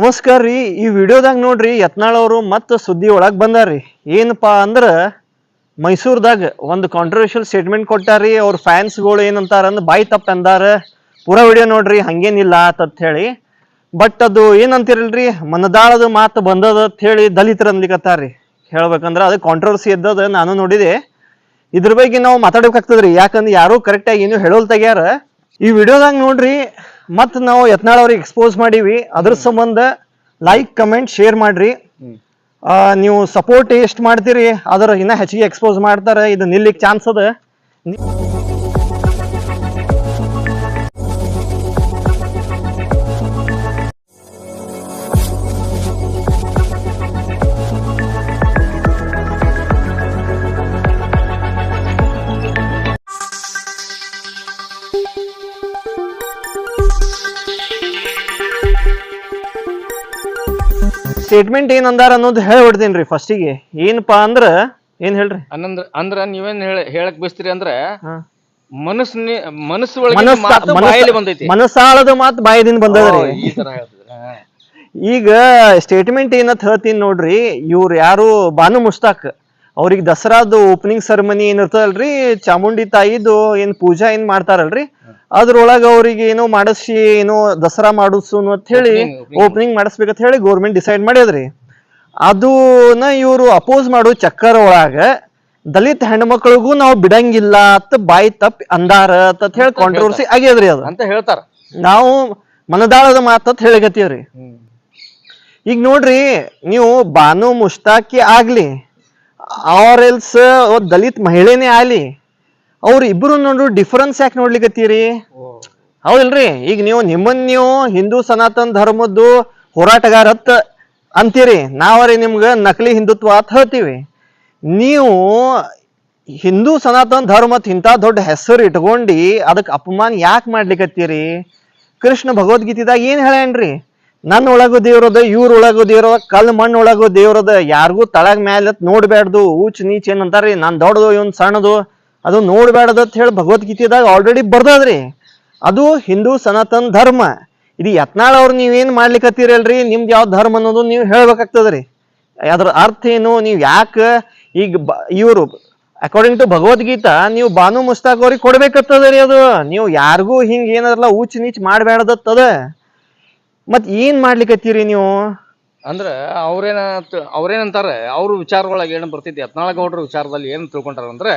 ನಮಸ್ಕಾರ ರೀ. ಈ ವಿಡಿಯೋದಾಗ ನೋಡ್ರಿ ಯತ್ನಾಳ್ ಅವರು ಮತ್ತೆ ಸುದ್ದಿ ಒಳಗೆ ಬಂದಾರ್ರಿ. ಏನಪ್ಪಾ ಅಂದ್ರೆ ಮೈಸೂರ್ದಾಗ ಒಂದು ಕಾಂಟ್ರವರ್ಷಿಯಲ್ ಸ್ಟೇಟ್ಮೆಂಟ್ ಕೊಟ್ಟಾರಿ. ಅವ್ರ ಫ್ಯಾನ್ಸ್ಗಳು ಏನಂತಾರ ಅಂದ್ರೆ ಬಾಯಿ ತಪ್ಪ ಅಂದಾರ. ಪೂರಾ ವಿಡಿಯೋ ನೋಡ್ರಿ, ಹಂಗೇನಿಲ್ಲ ಅಂತ ಹೇಳಿ. ಬಟ್ ಅದು ಏನಂತಿರಲ್ರಿ, ಮನದಾಳದ ಮಾತು ಬಂದದ ಅಂತ ಹೇಳಿ ದಲಿತರ ಅನ್ಲಿಕತ್ತಾರ್ರಿ. ಹೇಳ್ಬೇಕಂದ್ರೆ ಅದು ಕಾಂಟ್ರವರ್ಸಿ ಇದ್ದದ, ನಾನು ನೋಡಿದೆ. ಇದ್ರ ಬಗ್ಗೆ ನಾವು ಮಾತಾಡ್ಬೇಕಾಗ್ತದ್ರಿ, ಯಾಕಂದ್ರೆ ಯಾರು ಕರೆಕ್ಟಾಗಿ ಏನು ಹೇಳೋಲ್ ತೆಗ್ಯಾರ. ಈ ವಿಡಿಯೋದಾಗ ನೋಡ್ರಿ ಮತ್ ನಾವು ಯತ್ನಾಳ್ ಅವ್ರಿಗೆ ಎಕ್ಸ್ಪೋಸ್ ಮಾಡೀವಿ. ಅದ್ರ ಸಂಬಂಧ ಲೈಕ್ ಕಮೆಂಟ್ ಶೇರ್ ಮಾಡ್ರಿ. ನೀವು ಸಪೋರ್ಟ್ ಎಷ್ಟು ಮಾಡ್ತೀರಿ ಅದ್ರ ಇನ್ನ ಹೆಚ್ಚಿಗೆ ಎಕ್ಸ್ಪೋಸ್ ಮಾಡ್ತಾರೆ. ಇದು ನಿಲ್ಲಿಕ್ ಚಾನ್ಸ್ ಅದ. ಸ್ಟೇಟ್ಮೆಂಟ್ ಏನ್ ಅಂದಾರ ಅನ್ನೋದು ಹೇಳ್ಬಿಡ್ತೀನಿ ಫಸ್ಟಿಗೆ. ಏನಪ್ಪಾ ಅಂದ್ರ ಏನ್ ಹೇಳ್ರಿ ಅಂದ್ರ ನೀವೇನ್ ಹೇಳಕ್ ಬಯಸ್ತೀರಿ ಅಂದ್ರೆ ಮನಸ್ಸು ಬಂದೈತಿ, ಮನಸ್ಸಾಳದ ಮಾತು ಬಾಯದಿಂದ ಬಂದದ್ರಿ. ಈ ತರ ಈಗ ಸ್ಟೇಟ್ಮೆಂಟ್ ಏನಂತ ಹೇಳ್ತೀನಿ ನೋಡ್ರಿ. ಇವ್ರು ಯಾರು ಬಾನು ಮುಸ್ತಾಕ್ ಅವ್ರಿಗೆ ದಸರಾದು ಓಪನಿಂಗ್ ಸೆರೆಮನಿ ಏನಿರ್ತದಲ್ರಿ, ಚಾಮುಂಡಿ ತಾಯಿದು ಏನ್ ಪೂಜಾ ಏನ್ ಮಾಡ್ತಾರಲ್ರಿ, ಅದ್ರೊಳಗ ಅವ್ರಿಗೆ ಏನೋ ಮಾಡಿಸಿ ಏನೋ ದಸರಾ ಮಾಡಿಸು ಅಂತ ಹೇಳಿ ಓಪನಿಂಗ್ ಮಾಡಿಸ್ಬೇಕಂತ ಹೇಳಿ ಗೌರ್ಮೆಂಟ್ ಡಿಸೈಡ್ ಮಾಡ್ಯದ್ರಿ. ಅದನ್ನ ಇವರು ಅಪೋಸ್ ಮಾಡೋ ಚಕ್ಕರ್ ಒಳಗ ದಲಿತ ಹೆಣ್ಮಕ್ಳಿಗೂ ನಾವು ಬಿಡಂಗಿಲ್ಲ ಅಂತ ಬಾಯಿ ತಪ್ಪಿ ಅಂದಾರ ಅಂತ ಹೇಳಿ ಕಾಂಟ್ರವರ್ಸಿ ಆಗ್ಯದ್ರಿ. ಅದು ಅಂತ ಹೇಳ್ತಾರ. ನಾವು ಮನದಾಳದ ಮಾತತ್ ಹೇಳಿಗತ್ತೀವ್ರಿ. ಈಗ ನೋಡ್ರಿ, ನೀವು ಬಾನು ಮುಷ್ತಾಕಿ ಆಗ್ಲಿ ಆರ್ ಎಲ್ಸ್ ದಲಿತ್ ಮಹಿಳೆನೇ ಆಗ್ಲಿ, ಅವ್ರ ಇಬ್ರು ನೋಡ್ರು ಡಿಫರೆನ್ಸ್ ಯಾಕೆ ನೋಡ್ಲಿಕತ್ತೀರಿ? ಹೌದಿಲ್ರಿ? ಈಗ ನೀವು ಹಿಂದೂ ಸನಾತನ ಧರ್ಮದ್ದು ಹೋರಾಟಗಾರತ್ ಅಂತೀರಿ, ನಾವರಿ ನಿಮ್ಗ ನಕಲಿ ಹಿಂದುತ್ವ ಅಂತ ಹೇಳ್ತೀವಿ. ನೀವು ಹಿಂದೂ ಸನಾತನ ಧರ್ಮತ್ ಇಂಥ ದೊಡ್ಡ ಹೆಸರು ಇಟ್ಕೊಂಡಿ ಅದಕ್ಕೆ ಅಪಮಾನ ಯಾಕೆ ಮಾಡ್ಲಿಕತ್ತೀರಿ? ಕೃಷ್ಣ ಭಗವದ್ಗೀತೆದಾಗ ಏನ್ ಹೇಳ್ಯಾನ್ರಿ? ನನ್ನ ಒಳಗು ದೇವ್ರದ, ಇವ್ರ ಒಳಗು ದೇವ್ರದ, ಕಲ್ ಮಣ್ಣು ಒಳಗು ದೇವ್ರದ, ಯಾರಿಗೂ ತಳಗ್ ಮ್ಯಾಲ ನೋಡ್ಬ್ಯಾಡ್ದು, ಊಚ್ ನೀಚ್ ಏನಂತಾರ್ರಿ, ನಾನ್ ದೊಡ್ಡದು ಇವನ್ ಸಣ್ಣದು, ಅದು ನೋಡ್ಬ್ಯಾಡ್ದ ಅಂತ ಹೇಳಿ ಭಗವದ್ಗೀತೆದಾಗ ಆಲ್ರೆಡಿ ಬರ್ದದ್ರಿ. ಅದು ಹಿಂದೂ ಸನಾತನ ಧರ್ಮ. ಇದು ಯತ್ನಾಳ್ ಅವ್ರು ನೀವೇನ್ ಮಾಡ್ಲಿಕತ್ತೀರಲ್ರಿ, ನಿಮ್ದು ಯಾವ ಧರ್ಮ ಅನ್ನೋದು ನೀವು ಹೇಳ್ಬೇಕಾಗ್ತದ್ರಿ. ಅದ್ರ ಅರ್ಥ ಏನು? ನೀವು ಯಾಕೆ ಈಗ ಇವರು ಅಕಾರ್ಡಿಂಗ್ ಟು ಭಗವದ್ಗೀತಾ ನೀವು ಬಾನು ಮುಸ್ತಾಕ್ ಅವ್ರಿಗೆ ಕೊಡ್ಬೇಕಾಗ್ತದ್ರಿ. ಅದು ನೀವು ಯಾರಿಗೂ ಹಿಂಗ ಏನಾರಲ್ಲ ಊಚ್ ನೀಚ್ ಮಾಡ್ಬ್ಯಾಡ್ದತ್ತದ. ಮತ್ ಏನ್ ಮಾಡ್ಲಿಕತ್ತೀರಿ ನೀವು? ಅಂದ್ರ ಅವ್ರೇನಂತಾರೆ, ಅವ್ರ ವಿಚಾರದೊಳಗೆ ಏನ್ ಬರ್ತೈತಿ, ಯತ್ನಾಳ ಗೌಡ್ರ ವಿಚಾರದಲ್ಲಿ ಏನ್ ತಿಳ್ಕೊಂತಾರ ಅಂದ್ರೆ,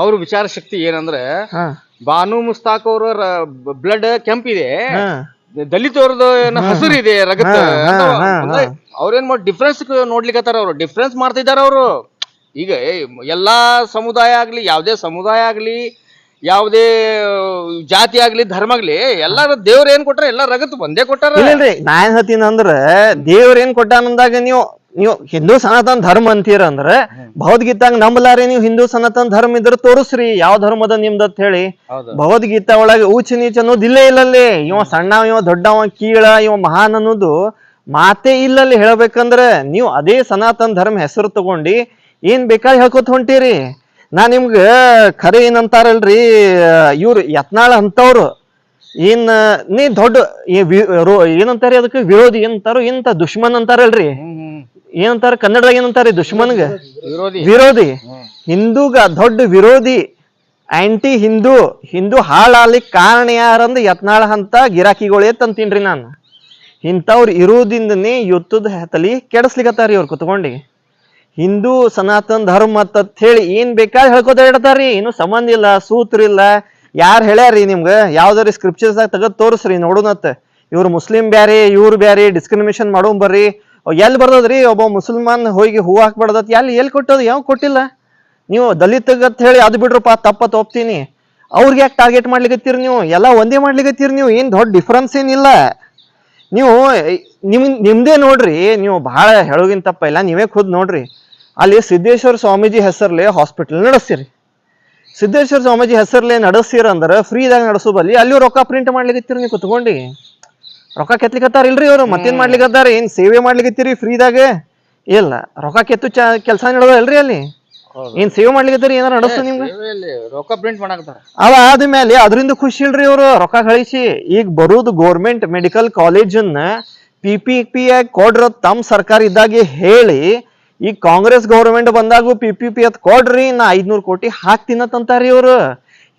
ಅವ್ರ ವಿಚಾರ ಶಕ್ತಿ ಏನಂದ್ರೆ, ಬಾನು ಮುಸ್ತಾಕ್ ಅವ್ರ ಬ್ಲಡ್ ಕೆಂಪಿದೆ, ದಲಿತವ್ರದ್ದು ಹಸಿರು ಇದೆ ರಗತ್. ಅವ್ರೇನ್ ಮಾಡಿ ಡಿಫ್ರೆನ್ಸ್ ನೋಡ್ಲಿಕ್ಕತ್ತಾರ. ಅವ್ರು ಡಿಫ್ರೆನ್ಸ್ ಮಾಡ್ತಿದಾರ. ಅವರು ಈಗ ಎಲ್ಲಾ ಸಮುದಾಯ ಆಗ್ಲಿ, ಯಾವ್ದೇ ಸಮುದಾಯ ಆಗ್ಲಿ, ಯಾವುದೇ ಜಾತಿ ಆಗ್ಲಿ, ಧರ್ಮ ಆಗ್ಲಿ, ಎಲ್ಲಾರ ದೇವ್ರ ಏನ್ ಕೊಟ್ಟಾರ ಎಲ್ಲಾ ರಗತ್ ಒಂದೇ ಕೊಟ್ಟಾರ. ಇಲ್ರಿ, ನಾ ಏನ್ ಹೇಳ್ತೀನಿ ಅಂದ್ರ, ದೇವ್ರ ಏನ್ ಕೊಟ್ಟಾನಂದಾಗ ನೀವು ಹಿಂದೂ ಸನಾತನ ಧರ್ಮ ಅಂತೀರ ಅಂದ್ರೆ ಭಗವದ್ಗೀತಾಗ ನಂಬಲಾರಿ. ನೀವು ಹಿಂದೂ ಸನಾತನ ಧರ್ಮ ಇದ್ರ ತೋರಿಸ್ರಿ ಯಾವ ಧರ್ಮದ ನಿಮ್ದ ಅಂತ ಹೇಳಿ. ಭಗವದ್ಗೀತಾ ಒಳಗೆ ಊಚ ನೀಚ ಅನ್ನೋದು ಇಲ್ಲೇ ಇಲ್ಲಲ್ಲಿ. ಇವ ಸಣ್ಣ, ಇವ ದೊಡ್ಡವ, ಕೀಳ, ಇವ ಮಹಾನ್ ಅನ್ನೋದು ಮಾತೇ ಇಲ್ಲಲ್ಲಿ. ಹೇಳ್ಬೇಕಂದ್ರೆ ನೀವು ಅದೇ ಸನಾತನ ಧರ್ಮ ಹೆಸರು ತಗೊಂಡಿ ಏನ್ ಬೇಕಾದ್ರೆ ಹೇಳ್ಕೊತ ಹೊಂಟಿರಿ. ನಾ ನಿಮ್ಗ ಖರೆ ಏನಂತಾರಲ್ರಿ, ಇವ್ರು ಯತ್ನಾಳ ಅಂತವ್ರು ಏನ್ ನೀ ದೊಡ್ಡ ಏನಂತಾರ ಅದಕ್ಕೆ ವಿರೋಧಿ ಏನಂತಾರ, ಏನಂತ ದುಶ್ಮನ್ ಅಂತಾರಲ್ರಿ, ಏನಂತಾರ ಕನ್ನಡದಾಗ ಏನಂತಾರ ದುಶ್ಮನ್ಗ? ವಿರೋಧಿ. ಹಿಂದೂಗ ದೊಡ್ಡ ವಿರೋಧಿ, ಆಂಟಿ ಹಿಂದೂ. ಹಿಂದೂ ಹಾಳಾಗ್ಲಿಕ್ಕೆ ಕಾರಣ ಯಾರಂದ್ರೆ ಯತ್ನಾಳ ಅಂತ ಗಿರಾಕಿಗಳೇ ತಂತೀನ್ರಿ ನಾನು. ಇಂಥವ್ರು ಇರೋದಿಂದನೇ ಯುದ್ಧದ ತಲಿ ಕೆಡಿಸ್ಲಿಕತ್ತಾರಿ ಅವ್ರು ಕುತ್ಕೊಂಡಿ. ಹಿಂದೂ ಸನಾತನ ಧರ್ಮ ಅಂತ ಹೇಳಿ ಏನ್ ಬೇಕಾದ್ರೆ ಹೇಳ್ಕೊತ ಇಡ್ತಾರ್ರಿ. ಏನು ಸಂಬಂಧ ಇಲ್ಲ, ಸೂತ್ರ ಇಲ್ಲ. ಯಾರು ಹೇಳ್ಯಾರಿ ನಿಮ್ಗ? ಯಾವ್ದಾರಿ ಸ್ಕ್ರಿಪ್ಚರ್ಸ್ ತೆಗೆದು ತೋರಿಸ್ರಿ ನೋಡುನತ್. ಇವ್ರು ಮುಸ್ಲಿಂ ಬ್ಯಾರೆ, ಇವ್ರು ಬ್ಯಾರೆ, ಡಿಸ್ಕ್ರಿಮಿನೇಷನ್ ಮಾಡೋ ಬರ್ರಿ. ಎಲ್ಲಿ ಬರ್ತದ್ರಿ? ಒಬ್ಬ ಮುಸಲ್ಮಾನ್ ಹೋಗಿ ಹೂ ಹಾಕ್ಬಾರ್ದತ್ ಎಲ್ಲಿ ಕೊಟ್ಟದ? ಯಾವ ಕೊಟ್ಟಿಲ್ಲ. ನೀವು ದಲಿತಗತ್ ಹೇಳಿ ಅದು ಬಿಡ್ರಪ್ಪ, ತಪ್ಪತ್ ಒಪ್ತೀನಿ. ಅವ್ರಿಗೆ ಯಾಕೆ ಟಾರ್ಗೆಟ್ ಮಾಡ್ಲಿಕತ್ತೀರಿ ನೀವು? ಎಲ್ಲ ಒಂದೇ ಮಾಡ್ಲಿಕತ್ತೀರಿ ನೀವು. ಏನ್ ದೊಡ್ಡ ಡಿಫ್ರೆನ್ಸ್ ಏನಿಲ್ಲ. ನೀವು ನಿಮ್ದೇ ನೋಡ್ರಿ. ನೀವು ಬಹಳ ಹೇಳೋಗಿನ ತಪ್ಪ ಇಲ್ಲ, ನೀವೇ ಖುದ್ ನೋಡ್ರಿ. ಅಲ್ಲಿ ಸಿದ್ದೇಶ್ವರ ಸ್ವಾಮೀಜಿ ಹೆಸರ್ಲೆ ಹಾಸ್ಪಿಟಲ್ ನಡೆಸ್ತೀರಿ. ಸಿದ್ದೇಶ್ವರ ಸ್ವಾಮೀಜಿ ಹೆಸರ್ಲೆ ನಡೆಸ್ತೀರ ಅಂದ್ರೆ ಫ್ರೀದಾಗ ನಡೆಸೋ ಬಲ್ಲಿ ಅಲ್ಲಿ ರೊಕ್ಕ ಪ್ರಿಂಟ್ ಮಾಡ್ಲಿಕತ್ತೀರಿ ನೀವು ಕುತ್ಕೊಂಡಿ. ರೊಕ್ಕ ಕೆತ್ಲಿಕತ್ತಾರ ಇಲ್ರಿ ಅವ್ರು. ಮತ್ತೇನ್ ಮಾಡ್ಲಿಕತ್ತಾರ? ಏನ್ ಸೇವೆ ಮಾಡ್ಲಿಕತ್ತೀರಿ ಫ್ರೀದಾಗ? ಇಲ್ಲ, ರೊಕ್ಕ ಕೆತ್ತು ಕೆಲಸ ನಡೆದಲ್ರಿ ಅಲ್ಲಿ. ಏನ್ ಸೇವೆ ಮಾಡ್ಲಿಕತ್ತೀರಿ? ಏನಾರ ನಡೆಸ್ತು ನಿಮ್ಗೆ? ರೊಕ್ಕ ಪ್ರಿಂಟ್ ಮಾಡಾಕತ್ತಾರ. ಅವ ಆದ್ಮೇಲೆ ಅದರಿಂದ ಖುಷಿ ಇಲ್ರಿ ಅವ್ರು ರೊಕ್ಕ ಗಳಿಸಿ. ಈಗ ಬರುದು ಗೌರ್ಮೆಂಟ್ ಮೆಡಿಕಲ್ ಕಾಲೇಜನ್ನ PPP ಕೊಡ್ರ ತಮ್ಮ ಸರ್ಕಾರ ಇದ್ದಾಗೆ ಹೇಳಿ ಈ ಕಾಂಗ್ರೆಸ್ ಗೌರ್ಮೆಂಟ್ ಬಂದಾಗೂ PPP ಅದ್ ಕೊಡ್ರಿ ನಾ 500 ಕೋಟಿ ಹಾಕ್ತೀನಂತಾರಿ ಇವ್ರು.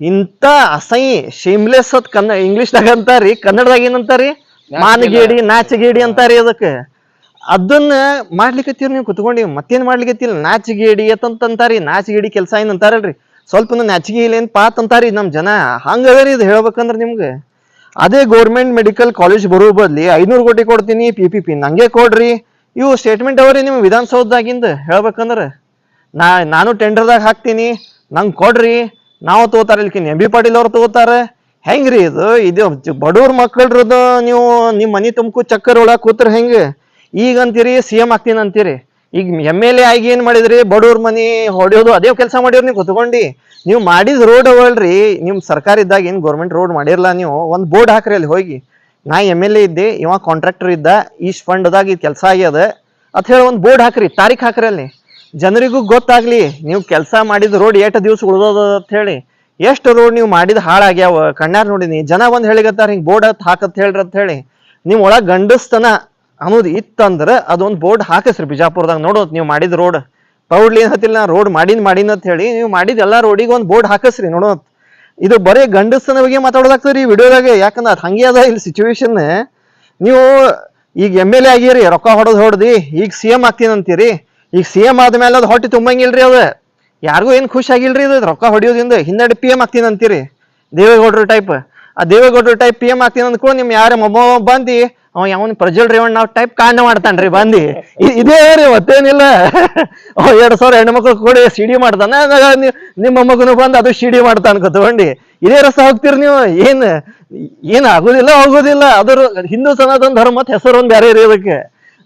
ಇಂತ ಅಸಹ್ಯ ಶೇಮ್ಲೆಸ್ ಅದ್ ಇಂಗ್ಲಿಷ್ದಾಗ ಅಂತಾರಿ, ಕನ್ನಡದಾಗ ಏನಂತಾರಿ? ಮಾನಗೇಡಿ ನಾಚಗೇಡಿ ಅಂತಾರಿ ಅದಕ್ಕೆ. ಅದನ್ನ ಮಾಡ್ಲಿಕ್ಕತ್ತೀರಿ ನೀವು ಕುತ್ಕೊಂಡಿ, ಮತ್ತೇನ್ ಮಾಡ್ಲಿಕ್ಕತ್ತಿಲ್ಲ. ನಾಚಿಗೇಡಿ ಅಂತಂತಾರಿ, ನಾಚಿಗೇಡಿ ಕೆಲಸ ಏನ್ ಅಂತಾರಲ್ರಿ, ಸ್ವಲ್ಪ ನಾಚಿಗೆ ಇಲ್ಲ ಏನ್ ಪಾತ್ ಅಂತಾರಿ ನಮ್ ಜನ. ಹಂಗದರಿ ಇದು ಹೇಳ್ಬೇಕಂದ್ರ ನಿಮ್ಗೆ. ಅದೇ ಗೌರ್ಮೆಂಟ್ ಮೆಡಿಕಲ್ ಕಾಲೇಜ್ ಬರೋ ಬದ್ಲಿ 500 ಕೋಟಿ ಕೊಡ್ತೀನಿ PPP ನಂಗೆ ಕೊಡ್ರಿ, ಇವು ಸ್ಟೇಟ್ಮೆಂಟ್ ಅವ್ರಿ ನಿಮ್ ವಿಧಾನಸೌಧದಾಗಿಂದ ಹೇಳ್ಬೇಕಂದ್ರ. ನಾನು ಟೆಂಡರ್ದಾಗ ಹಾಕ್ತೀನಿ ನಂಗೆ ಕೊಡ್ರಿ, ನಾವು ತಗೋತಾರ ಇಲ್ಕಿನ್ MB ಪಾಟೀಲ್ ಅವ್ರು ತಗೋತಾರ. ಹೆಂಗ್ರಿ ಇದು ಬಡವ್ರ ಮಕ್ಕಳ್ರದ್ದು ನೀವು ನಿಮ್ ಮನಿ ತುಮಕು ಚಕ್ಕರ್ ಒಳಗ್ ಕೂತ್ರ ಹೆಂಗ? ಈಗ ಅಂತೀರಿ CM ಆಗ್ತೀನಿ ಅಂತೀರಿ, ಈಗ MLA ಆಗಿ ಏನ್ ಮಾಡಿದ್ರಿ? ಬಡವ್ರ ಮನಿ ಹೊಡೆಯೋದು ಅದೇ ಕೆಲಸ ಮಾಡಿವ್ರಿ ನೀವು ಕುತ್ಕೊಂಡಿ. ನೀವು ಮಾಡಿದ ರೋಡ್ ಅವಲ್ರಿ, ನಿಮ್ ಸರ್ಕಾರ ಇದ್ದಾಗ ಏನ್ ಗೌರ್ಮೆಂಟ್ ರೋಡ್ ಮಾಡಿರ್ಲ, ನೀವು ಒಂದ್ ಬೋರ್ಡ್ ಹಾಕ್ರಿ ಅಲ್ಲಿ ಹೋಗಿ, ನಾ MLA ಇದ್ದೆ, ಇವ ಕಾಂಟ್ರಾಕ್ಟರ್ ಇದ್ದ, ಈಸ್ಟ್ ಫಂಡ್ದಾಗ ಇದು ಕೆಲಸ ಆಗ್ಯದ ಅಂತ ಹೇಳಿ ಒಂದ್ ಬೋರ್ಡ್ ಹಾಕ್ರಿ, ತಾರೀಖ್ ಹಾಕ್ರಿ ಅಲ್ಲಿ, ಜನರಿಗೂ ಗೊತ್ತಾಗ್ಲಿ ನೀವು ಕೆಲಸ ಮಾಡಿದ ರೋಡ್ ಎಷ್ಟು ದಿವ್ಸ ಉಳ್ದೋದ ಅಂತ ಹೇಳಿ. ಎಷ್ಟು ರೋಡ್ ನೀವು ಮಾಡಿದ ಹಾಳಾಗ್ಯಾವ ಕಣ್ಣಾರ್ ನೋಡಿನಿ, ಜನ ಬಂದ್ ಹೇಳಿಗತ್ತಾರ ಹಿಂಗ್ ಬೋರ್ಡ್ ಹಾಕತ್ ಹೇಳ್ರಿ ಅಂತ ಹೇಳಿ. ನಿಮ್ ಒಳಗ್ ಗಂಡಸ್ತನ ಅನ್ನೋದು ಇತ್ತಂದ್ರ ಅದೊಂದ್ ಬೋರ್ಡ್ ಹಾಕಸ್ರಿ ಬಿಜಾಪುರದಾಗ, ನೋಡೋತ್ ನೀವು ಮಾಡಿದ ರೋಡ್ ಪ್ರೌಡ್ಲಿ ಏನ್ ಹತ್ತಿಲ್ಲ, ನಾ ರೋಡ್ ಮಾಡಿನ್ ಅಂತ ಹೇಳಿ ನೀವು ಮಾಡಿದ ಎಲ್ಲಾ ರೋಡಿಗೆ ಒಂದ್ ಬೋರ್ಡ್ ಹಾಕಸ್ರಿ ನೋಡೋತ್. ಇದು ಬರೀ ಗಂಡಸ್ತನ ಬಗ್ಗೆ ಮಾತಾಡೋದಾಗ್ತದ್ರಿ ಈ ವಿಡಿಯೋದಾಗ, ಯಾಕಂದ್ರ ಅದ್ ಹಂಗೆ ಅದ ಇಲ್ಲಿ ಸಿಚುವೇಶನ್. ನೀವು ಈಗ MLA ಆಗಿರಿ, ರೊಕ್ಕ ಹೊಡ್ದಿ ಈಗ CM ಆಗ್ತೀನಿ ಅಂತೀರಿ, ಈಗ CM ಆದ್ಮೇಲೆ ಅದು ಹೊಟ್ಟೆ ತುಂಬಂಗಿಲ್ರಿ, ಅದ ಯಾರಿಗೂ ಏನ್ ಖುಷಿ ಆಗಿಲ್ರಿ ಇದು ರೊಕ್ಕ ಹೊಡಿಯೋದ್ರಿಂದ. ಹಿಂದಡಿ PM ಆಗ್ತೀನಿ ಅಂತೀರಿ, ದೇವೇಗೌಡರ ಟೈಪ್. ಆ ದೇವೇಗೌಡರ ಟೈಪ್ PM ಆಗ್ತೀನಿ ಅಂದ್ಕೊಂಡು ನಿಮ್ ಯಾರ ಮೊಮ್ಮ ಬಂದಿ ಅವ ಯಾವನ್ ಪ್ರಜ್ವಲ್ ರೇವಣ್ಣ ಟೈಪ್ ಕಾಂಡ ಮಾಡ್ತಾನ್ರಿ ಬಂದಿ. ಇದೇ ರೀ ಮತ್ತೇನಿಲ್ಲ. 2,000 ಹೆಣ್ಮಕ್ಳು ಕೂಡ ಸಿಡಿ ಮಾಡ್ತಾನ, ನಿಮ್ಮ ಮಗನು ಬಂದು ಅದು ಸಿಡಿ ಮಾಡ್ತಾನ ಕತ್ಕೊಂಡಿ. ಇದೇ ರಸ್ತೆ ಹೋಗ್ತೀರಿ ನೀವು. ಏನ್ ಆಗುದಿಲ್ಲ ಹೋಗುದಿಲ್ಲ. ಅದ್ರ ಹಿಂದೂ ಸನಾತನ ಧರ್ಮ ಮತ್ ಹೆಸರು ಒಂದ್ ಬೇರೆ ಇರಿ ಅದಕ್ಕೆ.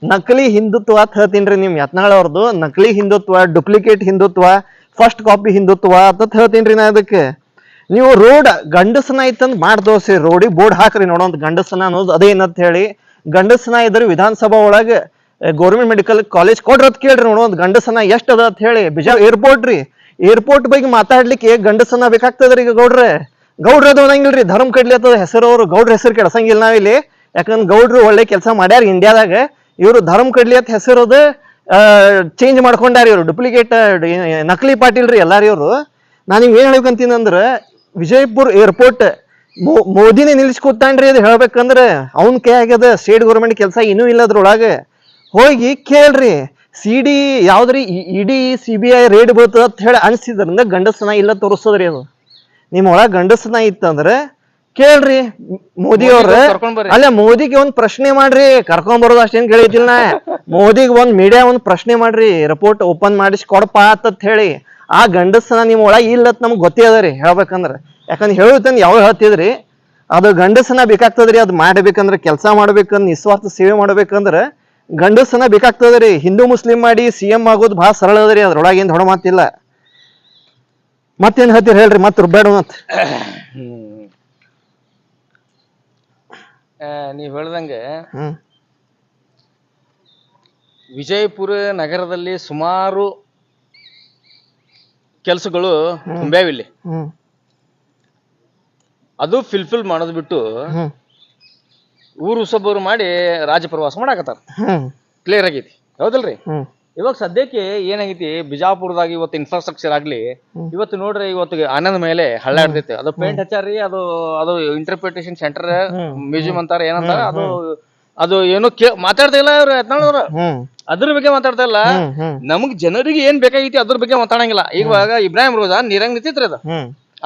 ನಕಲಿ ಹಿಂದುತ್ವ ಅಂತ ಹೇಳ್ತೀನ್ರಿ ನಿಮ್ ಯತ್ನಾಳ್ ಅವ್ರದ್ದು. ನಕಲಿ Hindutva, duplicate Hindutva, first copy Hindutva ಅಂತ ಹೇಳ್ತೀನ್ರಿ ನಾ ಅದಕ್ಕೆ. ನೀವು ರೋಡ್ ಗಂಡಸನ ಐತಂದ್ ಮಾಡ್ದೋಸಿ ರೋಡಿಗೆ ಬೋರ್ಡ್ ಹಾಕ್ರಿ ನೋಡೋಂತ ಗಂಡಸನ ಅನ್ನೋದು ಅದೇನಂತ ಹೇಳಿ. ಗಂಡಸನ ಇದ್ರ ವಿಧಾನಸಭಾ ಒಳಗ ಗೌರ್ಮೆಂಟ್ ಮೆಡಿಕಲ್ ಕಾಲೇಜ್ ಕೊಡ್ರತ್ ಕೇಳ್ರಿ ನೋಡೋಂತ ಗಂಡಸನ ಎಷ್ಟ್ ಅದ ಅಂತ ಹೇಳಿ. ಏರ್ಪೋರ್ಟ್ ರೀ, ಏರ್ಪೋರ್ಟ್ ಬಗ್ಗೆ ಮಾತಾಡ್ಲಿಕ್ಕೆ ಗಂಡಸನ ಬೇಕಾಗ್ತದ್ರಿ. ಈಗ ಗೌಡ್ರದು ಅನ್ನಂಗಿಲ್ರಿ, ಧರ್ಮ ಕಡ್ಲಿ ಅಂತದ ಹೆಸರು. ಅವ್ರು ಗೌಡ್ರ ಹೆಸರು ಕೆಡ್ಸಂಗಿಲ್ಲ ನಾವಿಲ್ಲಿ, ಯಾಕಂದ್ರೆ ಗೌಡ್ರು ಒಳ್ಳೆ ಕೆಲಸ ಮಾಡ್ಯಾರ ಇಂಡಿಯಾದಾಗ. ಇವ್ರು ಧರ್ಮ ಕಡ್ಲಿ ಅಂತ ಹೆಸರದ ಚೇಂಜ್ ಮಾಡ್ಕೊಂಡಾರ ಇವ್ರು, ಡುಪ್ಲಿಕೇಟ್ ನಕಲಿ ಪಾಟೀಲ್ ರೀ ಎಲ್ಲಾರು ಇವ್ರು. ನಾನು ನಿಮ್ಗೆ ಏನ್ ಹೇಳ್ಕೊಂತೀನಿ ಅಂದ್ರ, ವಿಜಯಪುರ ಏರ್ಪೋರ್ಟ್ ಮೋದಿನೇ ನಿಲ್ಸ್ಕೊತಾನ್ರಿ. ಅದು ಹೇಳ್ಬೇಕಂದ್ರ ಅವ್ನ್ ಕೈ ಆಗ್ಯದ. ಸ್ಟೇಟ್ ಗೌರ್ಮೆಂಟ್ ಕೆಲಸ ಇನ್ನೂ ಇಲ್ಲ ಅದ್ರೊಳಗ. ಹೋಗಿ ಕೇಳ್ರಿ, CD ಯಾವ್ದ್ರಿ ಇಡಿ CBI ರೇಡ್ ಬೀಳ್ತದ ಅಂತ ಹೇಳಿ ಅನ್ಸಿದ್ರಿಂದ ಗಂಡಸನ ಇಲ್ಲ ತೋರಿಸ್ತದ್ರಿ. ಅದು ನಿಮ್ ಒಳಗ ಗಂಡಸನ ಇತ್ತಂದ್ರ ಕೇಳ್ರಿ ಮೋದಿ ಅವ್ರ. ಅಲ್ಲ, ಮೋದಿಗೆ ಒಂದ್ ಪ್ರಶ್ನೆ ಮಾಡ್ರಿ, ಕರ್ಕೊಂಡ್ ಬರೋದು ಅಷ್ಟೇನ್ ಕೇಳಿತಿಲ್ಲ. ಮೋದಿಗೆ ಒಂದ್ ಮೀಡಿಯಾ ಒಂದ್ ಪ್ರಶ್ನೆ ಮಾಡ್ರಿ, ರಿಪೋರ್ಟ್ ಓಪನ್ ಮಾಡಿಸಿ ಕೊಡಪ್ಪ ಅಂತ ಹೇಳಿ. ಆ ಗಂಡಸನ ನಿಮ್ ಒಳಗ ಇಲ್ಲತ್ ನಮ್ಗ್ ಗೊತ್ತೇ ಅದರಿ ಹೇಳ್ಬೇಕಂದ್ರ. ಯಾಕಂದ್ರೆ ಹೇಳುತ್ತಂದ್ ಯಾವ ಹೇಳ್ತಿದ್ರಿ, ಅದು ಗಂಡಸನ ಬೇಕಾಗ್ತದ್ರಿ. ಅದ್ ಮಾಡ್ಬೇಕಂದ್ರ, ಕೆಲಸ ಮಾಡ್ಬೇಕಂದ್ರ, ನಿಸ್ವಾರ್ಥ ಸೇವೆ ಮಾಡ್ಬೇಕಂದ್ರ ಗಂಡಸನ ಬೇಕಾಗ್ತದ್ರಿ. ಹಿಂದೂ ಮುಸ್ಲಿಂ ಮಾಡಿ CM ಆಗೋದು ಬಹಳ ಸರಳ ಅದರಿ, ಅದ್ರೊಳಗೆ ಏನ್ ದೊಡ್ಡ ಮಾತಿಲ್ಲ. ಮತ್ತೇನ್ ಹೇಳ್ತೀರಿ ಹೇಳ್ರಿ, ಮತ್ ರುಬ್ಬೇಡ ಮತ್. ನೀವ್ ಹೇಳ್ದಂಗೆ ವಿಜಯಪುರ ನಗರದಲ್ಲಿ ಸುಮಾರು ಕೆಲಸಗಳು ತುಂಬ್ಯಾವಿಲ್ಲಿ. ಅದು ಫಿಲ್ ಮಾಡೋದ್ ಬಿಟ್ಟು ಊರು ಉಸಬರು ಮಾಡಿ ರಾಜ್ಯ ಪ್ರವಾಸ ಮಾಡಾಕತ್ತಾರ. ಕ್ಲಿಯರ್ ಆಗೈತಿ, ಹೌದಲ್ರಿ? ಇವಾಗ ಸದ್ಯಕ್ಕೆ ಏನಾಗೈತಿ, ಬಿಜಾಪುರದಾಗ ಇವತ್ತು ಇನ್ಫ್ರಾಸ್ಟ್ರಕ್ಚರ್ ಆಗ್ಲಿ, ಇವತ್ತು ನೋಡ್ರಿ, ಇವತ್ತು ಆನಂದ್ ಮೇಲೆ ಹಳ್ಳ ಇರ್ತೈತೆ, ಅದು ಪೇಂಟ್ ಹಚ್ಚಾರಿ. ಅದು ಇಂಟರ್ಪ್ರಿಟೇಷನ್ ಸೆಂಟರ್ ಮ್ಯೂಸಿಯಂ ಅಂತಾರ, ಏನಂತಾರ ಅದು ಏನೋ ಮಾತಾಡ್ತಾ ಇಲ್ಲ ಅವ್ರು ಯತ್ನಾಳ್. ಅದ್ರ ಬಗ್ಗೆ ಮಾತಾಡ್ತಾ ಇಲ್ಲ. ನಮಗ್ ಜನರಿಗೆ ಏನ್ ಬೇಕಾಗೈತಿ ಅದ್ರ ಬಗ್ಗೆ ಮಾತಾಡಂಗಿಲ್ಲ. ಇವಾಗ ಇಬ್ರಾಹಿಂ ರೋಜಾ ನೀರಂಗ್ ನಿಂತಿತ್ರಿ,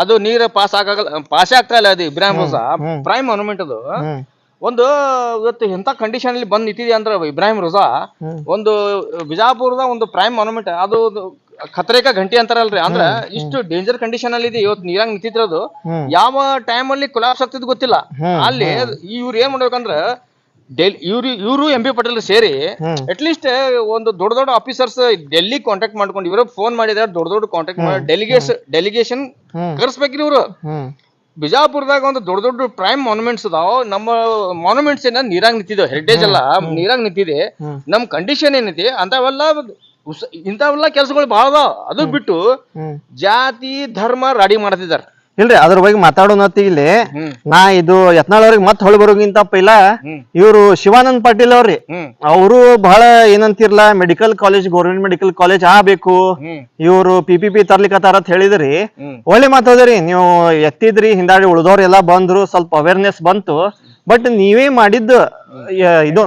ಅದು ನೀರ್ ಪಾಸ್ ಆಗ್ತಾ ಇಲ್ಲ. ಅದು ಇಬ್ರಾಹಿಂ ರೋಜಾ ಪ್ರೈಮ್ ಮಾನ್ಯುಮೆಂಟ್. ಅದು ಒಂದು ಇವತ್ತು ಎಂತ ಕಂಡೀಷನ್ ಅಲ್ಲಿ ಬಂದ್ ನಿಂತಿದೆ ಅಂದ್ರೆ ಇಬ್ರಾಹಿಂ ರೋಜಾ ಒಂದು ಬಿಜಾಪುರದ ಒಂದು ಪ್ರೈಮ್ ಮಾನ್ಯುಮೆಂಟ್. ಅದು ಖತರೇಕ ಗಂಟಿ ಅಂತಾರಲ್ರಿ, ಅಂದ್ರ ಇಷ್ಟು ಡೇಂಜರ್ ಕಂಡೀಷನ್ ಅಲ್ಲಿ ಇದೆ. ಇವತ್ತು ನೀರಂಗ್ ನಿಂತಿರೋದು ಯಾವ ಟೈಮ್ ಅಲ್ಲಿ ಕೊಲಾಪ್ಸ್ ಆಗ್ತಿದ್ ಗೊತ್ತಿಲ್ಲ. ಅಲ್ಲಿ ಇವ್ರು ಏನ್ ಮಾಡ್ಬೇಕಂದ್ರ, ಇವರು MB ಪಾಟೀಲ್ ಸೇರಿ ಅಟ್ಲೀಸ್ಟ್ ಒಂದು ದೊಡ್ಡ ಆಫೀಸರ್ಸ್ ಡೆಲ್ಲಿ ಕಾಂಟ್ಯಾಕ್ಟ್ ಮಾಡ್ಕೊಂಡು, ಇವ್ರ ಫೋನ್ ಮಾಡಿದ್ರೆ ದೊಡ್ಡ ಕಾಂಟ್ಯಾಕ್ಟ್ ಮಾಡಿ ಡೆಲಿಗೇಷನ್ ಕರ್ಸ್ಬೇಕ್ರಿ ಇವ್ರು. ಬಿಜಾಪುರದಾಗ ಒಂದು ದೊಡ್ಡ ಪ್ರೈಮ್ ಮಾನ್ಯುಮೆಂಟ್ಸ್ ಅದಾವ. ನಮ್ಮ ಮಾನ್ಯುಮೆಂಟ್ಸ್ ಏನ ನೀರಾಗ್ ನಿಂತಿದೆ, ಹೆರಿಟೇಜ್ ಎಲ್ಲ ನೀರಾಗ್ ನಿಂತಿದೆ. ನಮ್ ಕಂಡೀಷನ್ ಏನೈತಿ ಇಂಥವೆಲ್ಲ ಕೆಲಸಗಳು ಬಹಳ ಅದಾವ. ಅದು ಬಿಟ್ಟು ಜಾತಿ ಧರ್ಮ ರಾಡಿ ಮಾಡ್ತಿದಾರ. ಇಲ್ರಿ ಅದ್ರ ಬಗ್ಗೆ ಮಾತಾಡೋನತ್ತಿ ಇಲ್ಲಿ ನಾ ಇದು ಯತ್ನಾಳ್ ಅವ್ರಿಗೆ ಮತ್ ಹೊಳಿ ಬರೋಗಿಂತ ಪೈಲ ಇವ್ರು ಶಿವಾನಂದ್ ಪಾಟೀಲ್ ಅವ್ರಿ ಅವರು ಬಹಳ ಏನಂತಿರ್ಲ medical college government medical college ಆಗ್ಬೇಕು ಇವ್ರು PPP ತರ್ಲಿಕ್ಕತ್ತಾರ ಅಂತ ಹೇಳಿದ್ರಿ. ಒಳ್ಳೆ ಮಾತಾದ್ರಿ, ನೀವು ಎತ್ತಿದ್ರಿ ಹಿಂದಾಡಿ ಉಳ್ದವ್ರ ಎಲ್ಲಾ ಬಂದ್ರು, ಸ್ವಲ್ಪ ಅವೇರ್ನೆಸ್ ಬಂತು. ಬಟ್ ನೀವೇ ಮಾಡಿದ್ದು ಇದು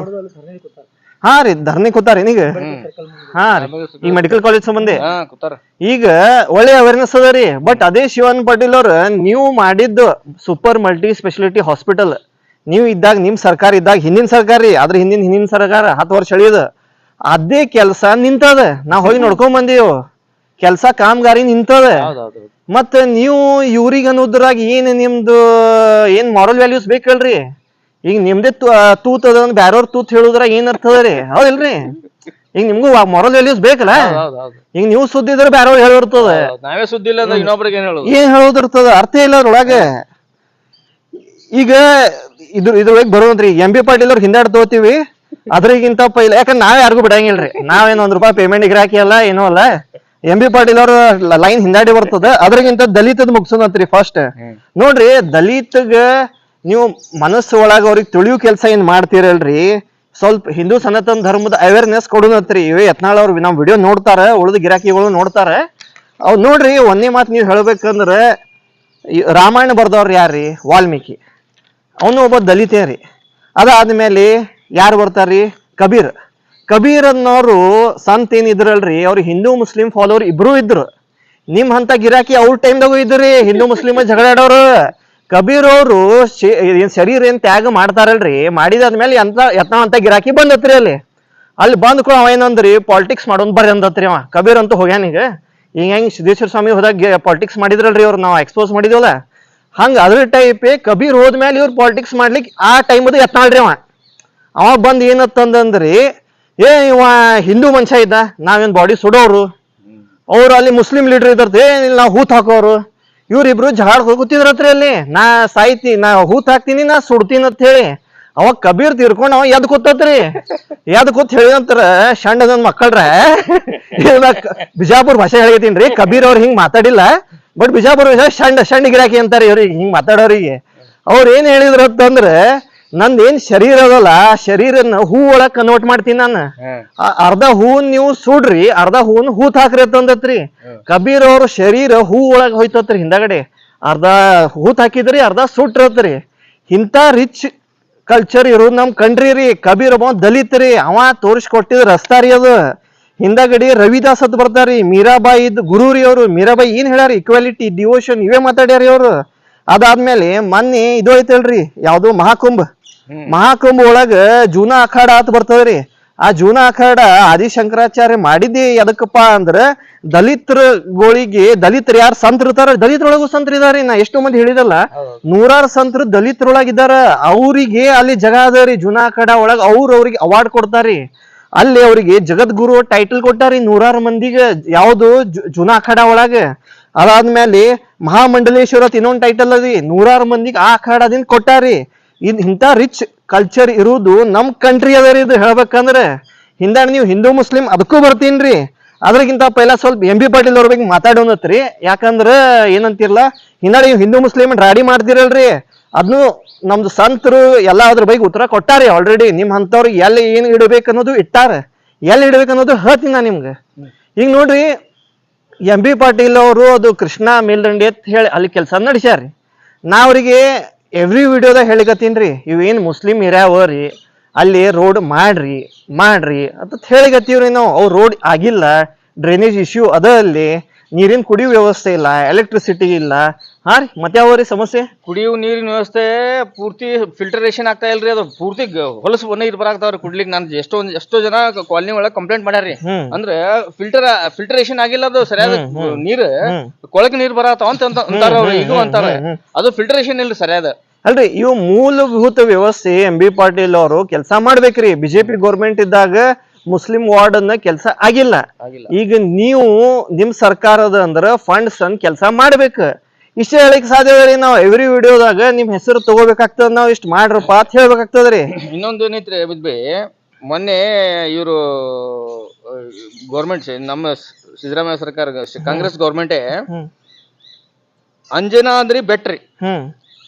ಹಾ ರೀ ಧರಣಿ ಕೂತಾರ ಏನೀಗ ಹಾ ರೀ ಈ ಮೆಡಿಕಲ್ ಕಾಲೇಜ್ ಸಂಬಂಧಿ ಈಗ ಒಳ್ಳೆ ಅವೇರ್ನೆಸ್ ಅದ ರೀ. ಬಟ್ ಅದೇ ಶಿವಾನಂದ್ ಪಾಟೀಲ್ ಅವ್ರ ನೀವು ಮಾಡಿದ್ದು ಸೂಪರ್ ಮಲ್ಟಿ ಸ್ಪೆಷಾಲಿಟಿ ಹಾಸ್ಪಿಟಲ್ ನೀವು ಇದ್ದಾಗ ನಿಮ್ ಸರ್ಕಾರ ಇದ್ದಾಗ ಹಿಂದಿನ ಸರ್ಕಾರ ರೀ, ಆದ್ರೆ ಹಿಂದಿನ ಸರ್ಕಾರ 10 ವರ್ಷ ಎಳಿಯದ ಅದೇ ಕೆಲ್ಸ ನಿಂತದ. ನಾವ್ ಹೋಗಿ ನೋಡ್ಕೊಂಡ್ ಬಂದೀವ್ ಕೆಲ್ಸ ಕಾಮಗಾರಿ ನಿಂತದ. ಮತ್ತ ನೀವು ಇವ್ರಿಗೆ ಅನ್ನೋದ್ರಾಗ ಏನ್ ನಿಮ್ದು ಏನ್ ಮಾರಲ್ ವ್ಯಾಲ್ಯೂಸ್ ಬೇಕಲ್ರಿ? ಈಗ ನಿಮ್ದೇ ತೂತ್ ಅದ ಬ್ಯಾರವ್ರ ತೂತ್ ಹೇಳುದ್ರಾಗ ಏನ್ ಅರ್ಥದ ರೀ? ಹೌದಿಲ್ರಿ? ಈಗ ನಿಮ್ಗೂ ಮಾರಲ್ ವ್ಯಾಲ್ಯೂಸ್ ಬೇಕಲ್ಲ. ಈಗ ನೀವು ಸುದ್ದಿ ಇದ್ರೆ ಬ್ಯಾರವ್ರು ಹೇಳಿರ್ತದ, ನಾವೇ ಸುದ್ದಿ ಇಲ್ಲ ಇನ್ನೊಬ್ರಿಗೆ ಏನ್ ಹೇಳೋದಿರ್ತದ, ಅರ್ಥ ಇಲ್ಲ ಅದ್ರೊಳಗೆ. ಈಗ ಇದ್ರೊಳಗೆ ಬರೋದ್ರಿ MB ಪಾಟೀಲ್ ಅವ್ರ ಹಿಂದಾಡ್ ತಗೋತೀವಿ ಅದ್ರಿಗಿಂತ ಪೈಲ, ಯಾಕಂದ್ರೆ ನಾವ್ ಯಾರಿಗೂ ಬಿಡಂಗಿಲ್ರಿ. ನಾವೇನ್ ₹1 ಪೇಮೆಂಟ್ ಗಿರಾಕಿ ಅಲ್ಲ ಏನೋ ಅಲ್ಲ. MB ಪಾಟೀಲ್ ಅವ್ರ ಲೈನ್ ಹಿಂದಾಡಿ ಬರ್ತದ. ಅದ್ರಗಿಂತ ದಲಿತದ್ ಮುಗ್ಸೋನತ್ರಿ ಫಸ್ಟ್. ನೋಡ್ರಿ ದಲಿತಗ ನೀವು ಮನಸ್ಸು ಒಳಗ ಅವ್ರಿಗೆ ತಿಳಿಯೋ ಕೆಲ್ಸ ಏನ್ ಮಾಡ್ತೀರಲ್ರಿ, ಸ್ವಲ್ಪ ಹಿಂದೂ ಸನಾತನ ಧರ್ಮದ ಅವೇರ್ನೆಸ್ ಕೊಡೋನತ್ರಿ. ಇವೇ ಯತ್ನಾಳ್ ಅವ್ರು ನಮ್ ವಿಡಿಯೋ ನೋಡ್ತಾರ, ಉಳಿದ ಗಿರಾಕಿಗಳು ನೋಡ್ತಾರ. ಅವ್ ನೋಡ್ರಿ ಒಂದೇ ಮಾತು ನೀವ್ ಹೇಳ್ಬೇಕಂದ್ರ ರಾಮಾಯಣ ಬರ್ದವ್ರ ಯಾರ್ರಿ? ವಾಲ್ಮೀಕಿ, ಅವನು ಒಬ್ಬ ದಲಿತೇ ರೀ. ಅದಾದ್ಮೇಲೆ ಯಾರು ಬರ್ತಾರ್ರಿ? ಕಬೀರ್ ಅನ್ನೋರು ಸಂತ ಏನ್ ಇದ್ರಲ್ರಿ, ಅವ್ರು ಹಿಂದೂ ಮುಸ್ಲಿಂ ಫಾಲೋವರ್ ಇಬ್ರು ಇದ್ರು. ನಿಮ್ ಅಂತ ಗಿರಾಕಿ ಅವ್ರ ಟೈಮ್ದಾಗೂ ಇದ್ರಿ ಹಿಂದೂ ಮುಸ್ಲಿಂ ಜಗಳಾಡೋರು. ಕಬೀರ್ ಅವರು ಶರೀರ ಏನ್ ತ್ಯಾಗ ಮಾಡ್ತಾರಲ್ರಿ, ಮಾಡಿದಾದ್ಮೇಲೆ ಯತ್ನಾಳ್ ಅಂತ ಗಿರಾಕಿ ಬಂದತ್ರಿ. ಅಲ್ಲಿ ಬಂದ್ ಕೂಡ ಅವ ಏನಂದ್ರಿ, ಪಾಲಿಟಿಕ್ಸ್ ಮಾಡೋನ್ ಬರ್ರಿ ಅಂದತ್ರಿ ಅವ. ಕಬೀರ್ ಅಂತೂ ಹೋಗ್ಯಾನೀಗ. ಈಗ ಹೆಂಗ್ ಸಿದ್ದೇಶ್ವರ ಸ್ವಾಮಿ ಹೋದಾಗ ಪಾಲಿಟಿಕ್ಸ್ ಮಾಡಿದ್ರಲ್ರಿ ಅವ್ರು, ನಾವು ಎಕ್ಸ್ಪೋಸ್ ಮಾಡಿದ್ವಲ್ಲ ಹಂಗ ಅದ್ರ ಟೈಪೇ ಕಬೀರ್ ಹೋದ್ಮೇಲೆ ಇವ್ರು ಪಾಲಿಟಿಕ್ಸ್ ಮಾಡ್ಲಿಕ್ಕೆ ಆ ಟೈಮದು ಯತ್ನಾಳ್ರಿ ಅವ ಬಂದ್ ಏನತ್ತಂದ್ರಿ, ಇವ ಹಿಂದೂ ಮನುಷ್ಯ ಇದ್ದ, ನಾವೇನ್ ಬಾಡಿ ಸುಡೋರು, ಅವ್ರು ಅಲ್ಲಿ ಮುಸ್ಲಿಂ ಲೀಡರ್ ಇದ್ರತೆ ನಾವ್ ಹೂತ್ ಹಾಕೋರು, ಇವ್ರಿಬ್ರು ಜಗಳ ಹೋಗುತ್ತಿದ್ರತ್ರಿ. ಅಲ್ಲಿ ನಾ ಹೂತ್ ಹಾಕ್ತೀನಿ, ನಾ ಸುಡ್ತೀನಿ ಅಂತ ಹೇಳಿ ಅವಾಗ ಕಬೀರ್ ತೀರ್ಕೊಂಡ್ ಅವ ಎದ್ ಕೂತತ್ರಿ. ಎದ್ ಕೂತ್ ಹೇಳಿದಂತರ ಶಂಡದನ್ ಮಕ್ಕಳ್ರ ಬಿಜಾಪುರ್ ಭಾಷೆ ಹೇಳಿತೀನ್ರಿ. ಕಬೀರ್ ಅವ್ರ ಹಿಂಗ್ ಮಾತಾಡಿಲ್ಲ, ಬಟ್ ಬಿಜಾಪುರ್ ಶಂಡ ಗಿರಾಕಿ ಅಂತಾರೆ ಇವ್ರಿಗೆ ಹಿಂಗ್ ಮಾತಾಡೋರಿಗೆ. ಅವ್ರ ಏನ್ ಹೇಳಿದ್ರಂದ್ರೆ, ನಂದ್ ಏನ್ ಶರೀರ ಅದಲ್ಲ, ಶರೀರನ ಹೂ ಒಳಗ್ ಕನ್ವರ್ಟ್ ಮಾಡ್ತೀನಿ ನಾನು. ಅರ್ಧ ಹೂವನ್ ನೀವು ಸುಡ್ರಿ, ಅರ್ಧ ಹೂವನ್ ಹೂತ್ ಹಾಕ್ರಿ ಅಂತಂದತ್ರಿ. ಕಬೀರ್ ಅವ್ರ ಶರೀರ ಹೂ ಒಳಗ್ ಹೋಯ್ತತ್ರಿ, ಹಿಂದಗಡೆ ಅರ್ಧ ಹೂತ್ ಹಾಕಿದ್ರಿ, ಅರ್ಧ ಸುಟ್ರತ್ರಿ. ಇಂತ ರಿಚ್ ಕಲ್ಚರ್ ಇರೋದು ನಮ್ ಕಂಟ್ರಿ ರೀ. ಕಬೀರ್ ಒಬ್ಬ ದಲಿತ ರೀ, ಅವ ತೋರಿಸ್ಕೊಟ್ಟಿದ್ ರಸ್ತಾ ರೀ ಅದು. ಹಿಂದಗಡೆ ರವಿದಾಸ್ ಅಂತ ಬರ್ತಾರಿ, ಮೀರಾಬಾಯಿ ಗುರು ರೀ ಅವ್ರು. ಮೀರಾಬಾಯಿ ಏನ್ ಹೇಳ್ಯಾರ? ಇಕ್ವಾಲಿಟಿ, ಡಿವೋಷನ್ ಇವೇ ಮಾತಾಡ್ಯಾರಿ ಅವ್ರು. ಅದಾದ್ಮೇಲೆ ಮೊನ್ನೆ ಇದು ಐತಲ್ರಿ, ಯಾವ್ದು ಮಹಾಕುಂಭ ಒಳಗ ಜೂನಾ ಅಖಾಡ ಅಂತ ಬರ್ತದ್ರಿ. ಆ ಜೂನಾ ಅಖಾಡ ಆದಿಶಂಕರಾಚಾರ್ಯ ಮಾಡಿದ್ದೆ ಎದಕ್ಕಪ್ಪ ಅಂದ್ರ ದಲಿತರುಗಳಿಗೆ, ದಲಿತರು ಯಾರು ಸಂತರ ಇರ್ತಾರ, ದಲಿತರೊಳಗೂ ಸಂತರ ಇದಾರಿ. ನಾ ಎಷ್ಟೋ ಮಂದಿ ಹೇಳಿದಲ್ಲ, 100 ಸಂತರು ದಲಿತರೊಳಗಿದಾರ. ಅವ್ರಿಗೆ ಅಲ್ಲಿ ಜಗ ಅದರಿ ಜೂನಾ ಅಖಾಡ ಒಳಗ. ಅವ್ರಿಗೆ ಅವಾರ್ಡ್ ಕೊಡ್ತಾರಿ. ಅಲ್ಲಿ ಅವ್ರಿಗೆ ಜಗದ್ಗುರು ಟೈಟಲ್ ಕೊಟ್ಟಾರಿ 100 ಮಂದಿಗೆ, ಯಾವ್ದು ಜೂನಾ ಅಖಾಡ ಒಳಗ. ಅದಾದ್ಮೇಲೆ ಮಹಾಮಂಡಲೇಶ್ವರ ಇನ್ನೊಂದು ಟೈಟಲ್ ಅದಿ, 100 ಮಂದಿಗೆ ಆ ಅಖಾಡದಿಂದ ಕೊಟ್ಟಾರಿ. ಇಂಥ ರಿಚ್ ಕಲ್ಚರ್ ಇರುವುದು ನಮ್ ಕಂಟ್ರಿ ಅದರಿ. ಇದು ಹೇಳ್ಬೇಕಂದ್ರೆ ಹಿಂದಾಡಿ ನೀವು ಹಿಂದೂ ಮುಸ್ಲಿಂ ಅದಕ್ಕೂ ಬರ್ತೀನ್ರಿ. ಅದ್ರಗಿಂತ ಪೈಲ ಸ್ವಲ್ಪ MB ಪಾಟೀಲ್ ಅವ್ರ ಬಗ್ಗೆ ಮಾತಾಡೋನತ್ರಿ. ಯಾಕಂದ್ರ ಏನಂತಿರ್ಲ, ಹಿಂದಾಡಿ ಹಿಂದೂ ಮುಸ್ಲಿಂ ರಾಡಿ ಮಾಡ್ತಿರಲ್ರಿ, ಅದ್ನು ನಮ್ದು ಸಂತರು ಎಲ್ಲಾ ಅದ್ರ ಬಗ್ಗೆ ಉತ್ತರ ಕೊಟ್ಟಾರಿ ಆಲ್ರೆಡಿ. ನಿಮ್ ಅಂತವ್ರಿಗೆ ಎಲ್ಲಿ ಏನ್ ಇಡ್ಬೇಕು ಅನ್ನೋದು ಇಟ್ಟಾರ, ಎಲ್ಲಿ ಇಡ್ಬೇಕು ಅನ್ನೋದು ಹೇಳ್ತೀನಿ ನಾ ನಿಮ್ಗೆ. ಈಗ ನೋಡ್ರಿ, MB ಪಾಟೀಲ್ ಅವರು ಅದು ಕೃಷ್ಣಾ ಮೇಲ್ದಂಡಿ ಅಂತ ಹೇಳಿ ಅಲ್ಲಿ ಕೆಲಸ ನಡೆಸ್ಯಾರಿ. ನಾ ಅವ್ರಿಗೆ ಎವ್ರಿ ವಿಡಿಯೋದಾಗ ಹೇಳಿಕತ್ತೀನ್ರಿ, ಇವೇನ್ ಮುಸ್ಲಿಂ ಏರಿಯಾವರಿ ಅಲ್ಲಿ ರೋಡ್ ಮಾಡ್ರಿ ಅಂತ ಹೇಳಿಕತ್ತೀವ್ರಿ ನಾವು. ಅವ್ರು ರೋಡ್ ಆಗಿಲ್ಲ, ಡ್ರೈನೇಜ್ ಇಶ್ಯೂ ಅದ, ಅಲ್ಲಿ ನೀರಿನ ಕುಡಿಯೋ ವ್ಯವಸ್ಥೆ ಇಲ್ಲ, ಎಲೆಕ್ಟ್ರಿಸಿಟಿ ಇಲ್ಲ. ಹಾ ರೀ, ಮತ್ತೆ ಯಾವ್ರಿ ಸಮಸ್ಯೆ? ಕುಡಿಯುವ ನೀರಿನ ವ್ಯವಸ್ಥೆ ಪೂರ್ತಿ ಫಿಲ್ಟರೇಷನ್ ಆಗ್ತಾ ಇಲ್ರಿ. ಅದು ಪೂರ್ತಿ ಹೊಲಸು ನೀರ್ ಬರಾಕ್ತಾವ್ರಿ ಕುಡ್ಲಿಕ್ಕೆ. ನಾನು ಎಷ್ಟೋ ಜನ ಕಾಲನಿ ಒಳಗೆ ಕಂಪ್ಲೇಂಟ್ ಮಾಡ್ಯಾರಿ. ಅಂದ್ರೆ ಫಿಲ್ಟರೇಷನ್ ಆಗಿಲ್ಲ, ಅದು ಸರಿಯಾದ ನೀರ್ ಕೊಳಕ್ ನೀರ್ ಬರಾತಾವ ಅಂತ ಅಂತಾರ ಈಗ ಅಂತಾರ. ಅದು ಫಿಲ್ಟರೇಷನ್ ಇಲ್ರಿ ಸರಿಯಾದ. ಅಲ್ರಿ, ಇವು ಮೂಲಭೂತ ವ್ಯವಸ್ಥೆ MB ಪಾಟೀಲ್ ಅವರು ಕೆಲಸ ಮಾಡ್ಬೇಕ್ರಿ. ಬಿಜೆಪಿ ಗೌರ್ಮೆಂಟ್ ಇದ್ದಾಗ ಮುಸ್ಲಿಂ ವಾರ್ಡ್ ಅನ್ನ ಕೆಲಸ ಆಗಿಲ್ಲ. ಈಗ ನೀವು ನಿಮ್ ಸರ್ಕಾರದ ಅಂದ್ರ ಫಂಡ್ಸ್ ಅನ್ ಕೆಲಸ ಮಾಡ್ಬೇಕು. ಇಷ್ಟೇ ಹೇಳಿಕ್ ಸಾಧ್ಯವರಿ. ನಾವು ಎವ್ರಿ ವಿಡಿಯೋದಾಗ ನಿಮ್ ಹೆಸರು ತಗೋಬೇಕಾಗ್ತದ, ನಾವ್ ಇಷ್ಟ ಮಾಡ್ರಪ್ಪ ಅಂತ ಹೇಳ್ಬೇಕಾಗ್ತದ್ರಿ. ಇನ್ನೊಂದು ಏನೈತ್ರಿ ಬಿದ್ಬಿ, ಮೊನ್ನೆ ಇವರು ಗೌರ್ಮೆಂಟ್ ನಮ್ಮ ಸಿದ್ದರಾಮಯ್ಯ ಸರ್ಕಾರ ಕಾಂಗ್ರೆಸ್ ಗೌರ್ಮೆಂಟೇ ಅಂಜನಾದ್ರಿ ಬೆಟ್ರಿ. ಹ್ಮ್